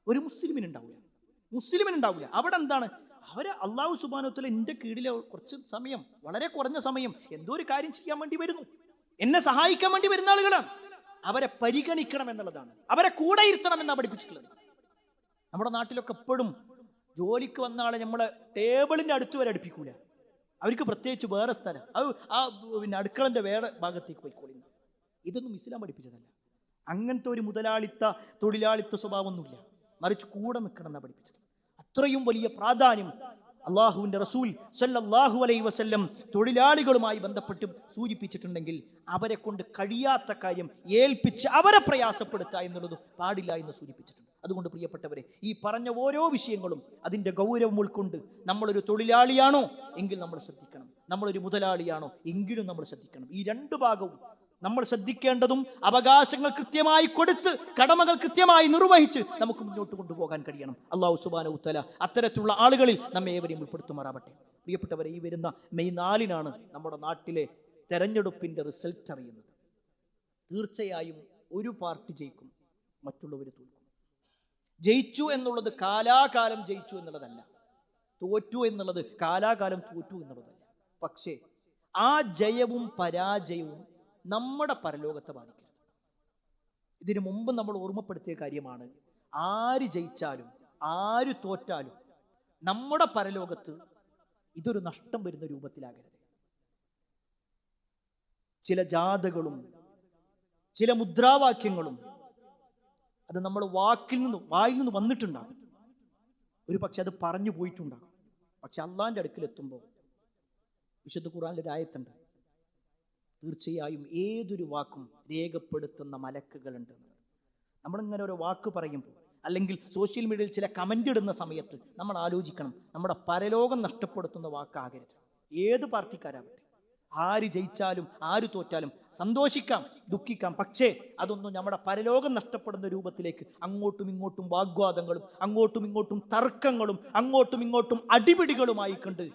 ഒരു മുസ്ലിമിനുണ്ടാവില്ല. അവിടെ എന്താണ്, അവര് അല്ലാഹു സുബ്ഹാനഹു വ തആല എൻ്റെ കീഴിൽ കുറച്ച് സമയം, വളരെ കുറഞ്ഞ സമയം എന്തോ ഒരു കാര്യം ചെയ്യാൻ വേണ്ടി വരുന്നു, എന്നെ സഹായിക്കാൻ വേണ്ടി വരുന്ന ആളുകളാണ്. അവരെ പരിഗണിക്കണം എന്നുള്ളതാണ്, അവരെ കൂടെ ഇരുത്തണം എന്നാണ് പഠിപ്പിച്ചിട്ടുള്ളത്. നമ്മുടെ നാട്ടിലൊക്കെ എപ്പോഴും ജോലിക്ക് വന്ന ആളെ നമ്മളെ ടേബിളിൻ്റെ അടുത്ത് വരെ അടുപ്പിക്കൂല. അവർക്ക് പ്രത്യേകിച്ച് വേറെ സ്ഥലം, അത് ആ പിന്നെ അടുക്കളൻ്റെ വേറെ ഭാഗത്തേക്ക് പോയിക്കോളിന്ന്. ഇതൊന്നും ഇസ്ലാം പഠിപ്പിച്ചതല്ല. അങ്ങനത്തെ ഒരു തൊഴിലാളിത്ത സ്വഭാവമൊന്നുമില്ല. മറിച്ച് കൂടെ നിൽക്കണം എന്നാണ് പഠിപ്പിച്ചത്. അത്രയും വലിയ പ്രാധാന്യം അള്ളാഹുവിൻ്റെ റസൂൽ സല്ലല്ലാഹു അലൈഹി വസല്ലം തൊഴിലാളികളുമായി ബന്ധപ്പെട്ട് സൂചിപ്പിച്ചിട്ടുണ്ടെങ്കിൽ അവരെ കൊണ്ട് കഴിയാത്ത കാര്യം ഏൽപ്പിച്ച് അവരെ പ്രയാസപ്പെടുത്തുക എന്നുള്ളത് പാടില്ല എന്ന് സൂചിപ്പിച്ചിട്ടുണ്ട്. അതുകൊണ്ട് പ്രിയപ്പെട്ടവരെ, ഈ പറഞ്ഞ ഓരോ വിഷയങ്ങളും അതിൻ്റെ ഗൗരവം ഉൾക്കൊണ്ട് നമ്മളൊരു തൊഴിലാളിയാണോ എങ്കിൽ നമ്മൾ ശ്രദ്ധിക്കണം, നമ്മളൊരു മുതലാളിയാണോ എങ്കിലും നമ്മൾ ശ്രദ്ധിക്കണം. ഈ രണ്ട് ഭാഗവും നമ്മൾ ശ്രദ്ധിക്കേണ്ടതും അവകാശങ്ങൾ കൃത്യമായി കൊടുത്ത് കടമകൾ കൃത്യമായി നിർവഹിച്ച് നമുക്ക് മുന്നോട്ട് കൊണ്ടുപോകാൻ കഴിയണം. അല്ലാഹു സുബ്ഹാനഹു വ തആല അത്തരത്തിലുള്ള ആളുകളിൽ നമ്മെ ഏവരെയും ഉൾപ്പെടുത്തുമാറാവട്ടെ. പ്രിയപ്പെട്ടവരെ, ഈ വരുന്ന മെയ് 4 നമ്മുടെ നാട്ടിലെ തെരഞ്ഞെടുപ്പിൻ്റെ റിസൾട്ട് അറിയുന്നത്. തീർച്ചയായും ഒരു പാർട്ടി ജയിക്കും, മറ്റുള്ളവർ തോൽക്കും. ജയിച്ചു എന്നുള്ളത് കാലാകാലം ജയിച്ചു എന്നുള്ളതല്ല, തോറ്റു എന്നുള്ളത് കാലാകാലം തോറ്റു എന്നുള്ളതല്ല. പക്ഷേ ആ ജയവും പരാജയവും നമ്മുടെ പരലോകത്തെ ബാധിക്കരുത്. ഇതിനു മുമ്പ് നമ്മൾ ഓർമ്മപ്പെടുത്തിയ കാര്യമാണ്, ആര് ജയിച്ചാലും ആര് തോറ്റാലും നമ്മുടെ പരലോകത്ത് ഇതൊരു നഷ്ടം വരുന്ന രൂപത്തിലാകരുത്. ചില ജാഥകളും ചില മുദ്രാവാക്യങ്ങളും അത് നമ്മൾ വായിൽ നിന്ന് വന്നിട്ടുണ്ടാകും. ഒരു പക്ഷെ അത് പറഞ്ഞു പോയിട്ടുണ്ടാകും. പക്ഷെ അള്ളാന്റെ അടുക്കലെത്തുമ്പോൾ വിശുദ്ധ ഖുർആനിൽ ഒരു ആയത്തുണ്ട്, തീർച്ചയായും ഏതൊരു വാക്കും രേഖപ്പെടുത്തുന്ന മലക്കുകളുണ്ട്. നമ്മളിങ്ങനെ ഒരു വാക്ക് പറയുമ്പോൾ അല്ലെങ്കിൽ സോഷ്യൽ മീഡിയയിൽ ചില കമൻ്റ് ഇടുന്ന സമയത്ത് നമ്മൾ ആലോചിക്കണം, നമ്മുടെ പരലോകം നഷ്ടപ്പെടുത്തുന്ന വാക്കാകരുത്. ഏത് പാർട്ടിക്കാരാവട്ടെ, ആര് ജയിച്ചാലും ആര് തോറ്റാലും സന്തോഷിക്കാം, ദുഃഖിക്കാം. പക്ഷേ അതൊന്നും നമ്മുടെ പരലോകം നഷ്ടപ്പെടുന്ന രൂപത്തിലേക്ക് അങ്ങോട്ടും ഇങ്ങോട്ടും വാഗ്വാദങ്ങളും അങ്ങോട്ടും ഇങ്ങോട്ടും തർക്കങ്ങളും അങ്ങോട്ടും ഇങ്ങോട്ടും അടിപിടികളുമായി കണ്ട്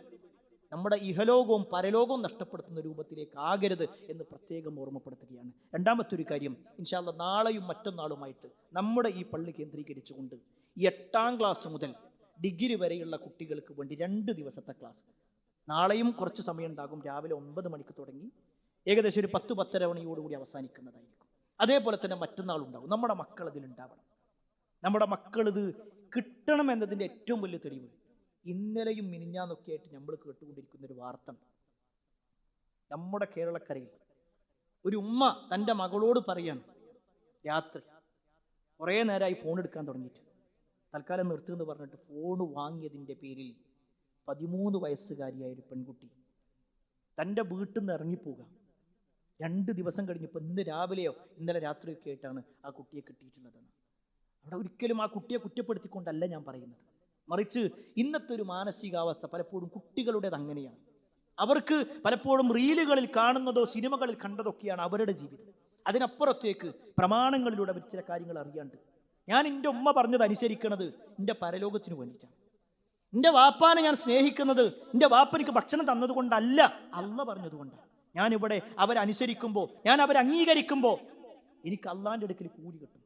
നമ്മുടെ ഇഹലോകവും പരലോകവും നഷ്ടപ്പെടുത്തുന്ന രൂപത്തിലേക്ക് ആകരുത് എന്ന് പ്രത്യേകം ഓർമ്മപ്പെടുത്തുകയാണ്. രണ്ടാമത്തെ ഒരു കാര്യം, ഇൻഷാ അല്ലാഹ് നാളെയും മറ്റന്നാളുമായിട്ട് നമ്മുടെ ഈ പള്ളി കേന്ദ്രീകരിച്ചുകൊണ്ട് 8ാം ക്ലാസ് മുതൽ ഡിഗ്രി വരെയുള്ള കുട്ടികൾക്ക് വേണ്ടി 2 ദിവസത്തെ ക്ലാസ്. നാളെയും കുറച്ച് സമയം ഉണ്ടാകും. രാവിലെ 9 മണിക്ക് തുടങ്ങി ഏകദേശം ഒരു 10-10:30 മണിയോടുകൂടി അവസാനിക്കുന്നതായിരിക്കും. അതേപോലെ തന്നെ മറ്റന്നാളുണ്ടാകും. നമ്മുടെ മക്കൾ അതിലുണ്ടാവണം. നമ്മുടെ മക്കളിത് കിട്ടണം എന്നതിൻ്റെ ഏറ്റവും വലിയ തെളിവ് ഇന്നലെയും മിനിഞ്ഞാന്നൊക്കെ ആയിട്ട് നമ്മൾ കേട്ടുകൊണ്ടിരിക്കുന്ന ഒരു വാർത്ത. നമ്മുടെ കേരളക്കരയിൽ ഒരു ഉമ്മ തൻ്റെ മകളോട് പറയാണ്, രാത്രി കുറേ നേരമായി ഫോൺ എടുക്കാൻ തുടങ്ങിയിട്ട് തൽക്കാലം നിർത്തുമെന്ന് പറഞ്ഞിട്ട് ഫോൺ വാങ്ങിയതിൻ്റെ പേരിൽ 13 വയസ്സുകാരിയായ ഒരു പെൺകുട്ടി തൻ്റെ വീട്ടിൽ നിന്ന് ഇറങ്ങിപ്പോവുക. 2 ദിവസം കഴിഞ്ഞപ്പോൾ ഇന്ന് രാവിലെയോ ഇന്നലെ രാത്രിയൊക്കെ ആയിട്ടാണ് ആ കുട്ടിയെ കിട്ടിയിട്ടുള്ളതെന്ന്. അവിടെ ഒരിക്കലും ആ കുട്ടിയെ കുറ്റപ്പെടുത്തിക്കൊണ്ടല്ല ഞാൻ പറയുന്നത്, മറിച്ച് ഇന്നത്തെ ഒരു മാനസികാവസ്ഥ പലപ്പോഴും കുട്ടികളുടേത് അങ്ങനെയാണ്. അവർക്ക് പലപ്പോഴും റീലുകളിൽ കാണുന്നതോ സിനിമകളിൽ കണ്ടതൊക്കെയാണ് അവരുടെ ജീവിതം. അതിനപ്പുറത്തേക്ക് പ്രമാണങ്ങളിലൂടെ അവർ ചില കാര്യങ്ങൾ അറിയാണ്ട്, ഞാൻ എൻ്റെ ഉമ്മ പറഞ്ഞത് അനുസരിക്കുന്നത് എൻ്റെ പരലോകത്തിന് വേണ്ടിയിട്ടാണ്, എൻ്റെ വാപ്പാനെ ഞാൻ സ്നേഹിക്കുന്നത് എൻ്റെ വാപ്പനിക്ക് ഭക്ഷണം തന്നതുകൊണ്ടല്ല, അള്ള പറഞ്ഞതുകൊണ്ടാണ്. ഞാനിവിടെ അവരനുസരിക്കുമ്പോൾ, ഞാൻ അവരംഗീകരിക്കുമ്പോൾ എനിക്ക് അള്ളാൻ്റെ അടുക്കൽ കൂലി കിട്ടും.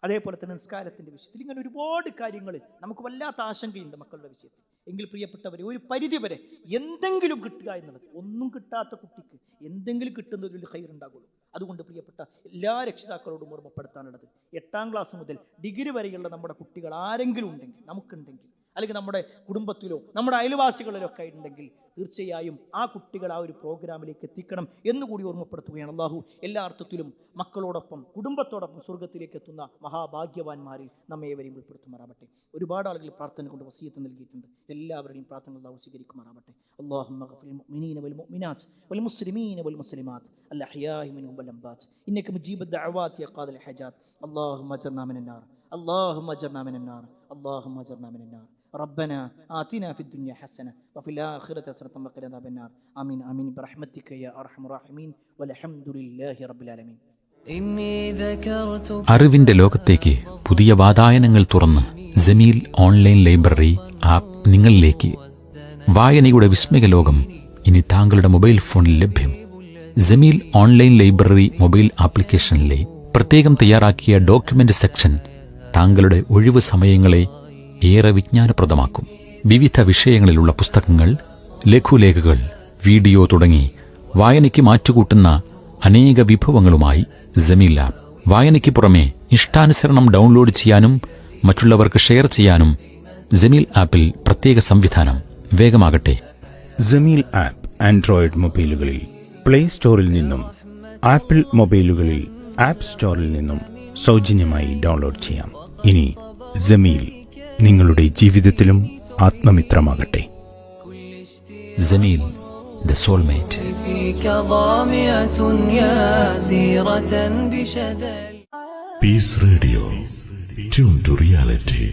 അതേപോലെ തന്നെ നിസ്കാരത്തിൻ്റെ വിഷയത്തിൽ ഇങ്ങനെ ഒരുപാട് കാര്യങ്ങൾ നമുക്ക് വല്ലാത്ത ആശങ്കയുണ്ട് മക്കളുടെ വിഷയത്തിൽ. എങ്കിൽ പ്രിയപ്പെട്ടവരെ, ഒരു പരിധിവരെ എന്തെങ്കിലും കിട്ടുക എന്നുള്ളത്, ഒന്നും കിട്ടാത്ത കുട്ടിക്ക് എന്തെങ്കിലും കിട്ടുന്നതിൽ ഒരു ഖൈർ ഉണ്ടാകുള്ളൂ. അതുകൊണ്ട് പ്രിയപ്പെട്ട എല്ലാ രക്ഷിതാക്കളോടും ഓർമ്മപ്പെടുത്താനുള്ളത്, 8ാം ക്ലാസ് മുതൽ ഡിഗ്രി വരെയുള്ള നമ്മുടെ കുട്ടികൾ ആരെങ്കിലും ഉണ്ടെങ്കിൽ, നമുക്കുണ്ടെങ്കിൽ, അല്ലെങ്കിൽ നമ്മുടെ കുടുംബത്തിലോ നമ്മുടെ അയൽവാസികളിലോ ഒക്കെ ഉണ്ടെങ്കിൽ തീർച്ചയായും ആ കുട്ടികൾ ആ ഒരു പ്രോഗ്രാമിലേക്ക് എത്തിക്കണം എന്നുകൂടി ഓർമ്മപ്പെടുത്തുകയാണ്. അല്ലാഹു എല്ലാ അർത്ഥത്തിലും മക്കളോടൊപ്പം കുടുംബത്തോടൊപ്പം സ്വർഗത്തിലേക്ക് എത്തുന്ന മഹാഭാഗ്യവാന്മാരിൽ നമ്മെ ഏവരെയും ഉൾപ്പെടുത്തുമാറാവട്ടെ. ഒരുപാട് ആളുകൾ പ്രാർത്ഥന കൊണ്ട് വസിയത്ത് നൽകിയിട്ടുണ്ട്. എല്ലാവരുടെയും പ്രാർത്ഥന അല്ലാഹു സ്വീകരിക്കുമാറാവട്ടെ. അല്ലാഹുമ്മ ഗ്ഫിർ മുഅ്മിനീന വൽ മുഅ്മിനാത്ത് വൽ മുസ്ലിമീന വൽ മുസ്ലിമാത്ത് അൽ അഹ്യാഇ മിൻഹും വൽ അംവാത്ത് ഇന്നക മുജീബു ദഅവാതി യാ ഖാദിൽ ഹജാത്ത് അല്ലാഹുമ്മ അജ്ർനാ മിനൻ നാർ اللهم اجرنا من النار اللهم اجرنا من النار ربنا آتنا في الدنيا حسنة وفي الآخرة حسنة وقنا عذاب النار آمين آمين برحمتك يا أرحم الراحمين والحمد لله رب العالمين. അറിവിന്റെ ലോകത്തേക്ക് പുതിയ വാതായനങ്ങൾ തുറന്ന് ജമീൽ ഓൺലൈൻ ലൈബ്രറി ആപ്പ് നിങ്ങളിലേക്ക്. വായനയുടെ വിസ്മയ ലോകം ഇനി താങ്കളുടെ മൊബൈൽ ഫോണിൽ ലഭ്യം. ജമീൽ ഓൺലൈൻ ലൈബ്രറി മൊബൈൽ ആപ്ലിക്കേഷനിലെ പ്രത്യേകം തയ്യാറാക്കിയ ഡോക്യുമെന്റ് സെക്ഷൻ താങ്കളുടെ ഒഴിവു സമയങ്ങളെ ഏറെ വിജ്ഞാനപ്രദമാക്കും. വിവിധ വിഷയങ്ങളിലുള്ള പുസ്തകങ്ങൾ, ലഘുലേഖകൾ, വീഡിയോ തുടങ്ങി വായനയ്ക്ക് മാറ്റുകൂട്ടുന്ന അനേക വിഭവങ്ങളുമായി ജമീൽ ആപ്പ്. വായനയ്ക്ക് പുറമെ ഇഷ്ടാനുസരണം ഡൗൺലോഡ് ചെയ്യാനും മറ്റുള്ളവർക്ക് ഷെയർ ചെയ്യാനും ജമീൽ ആപ്പിൽ പ്രത്യേക സംവിധാനം. വേഗമാകട്ടെ. ജമീൽ ആപ്പ് ആൻഡ്രോയിഡ് മൊബൈലുകളിൽ പ്ലേ സ്റ്റോറിൽ നിന്നും ആപ്പിൾ മൊബൈലുകളിൽ ആപ്പ് സ്റ്റോറിൽ നിന്നും സൗജന്യമായി ഡൗൺലോഡ് ചെയ്യാം. ഇനി ജമീൽ നിങ്ങളുടെ ജീവിതത്തിലും ആത്മമിത്രമാകട്ടെ. Jameel, the soulmate. فيك ظامئة ياسيرة بشذا. Peace Radio. Tune to reality.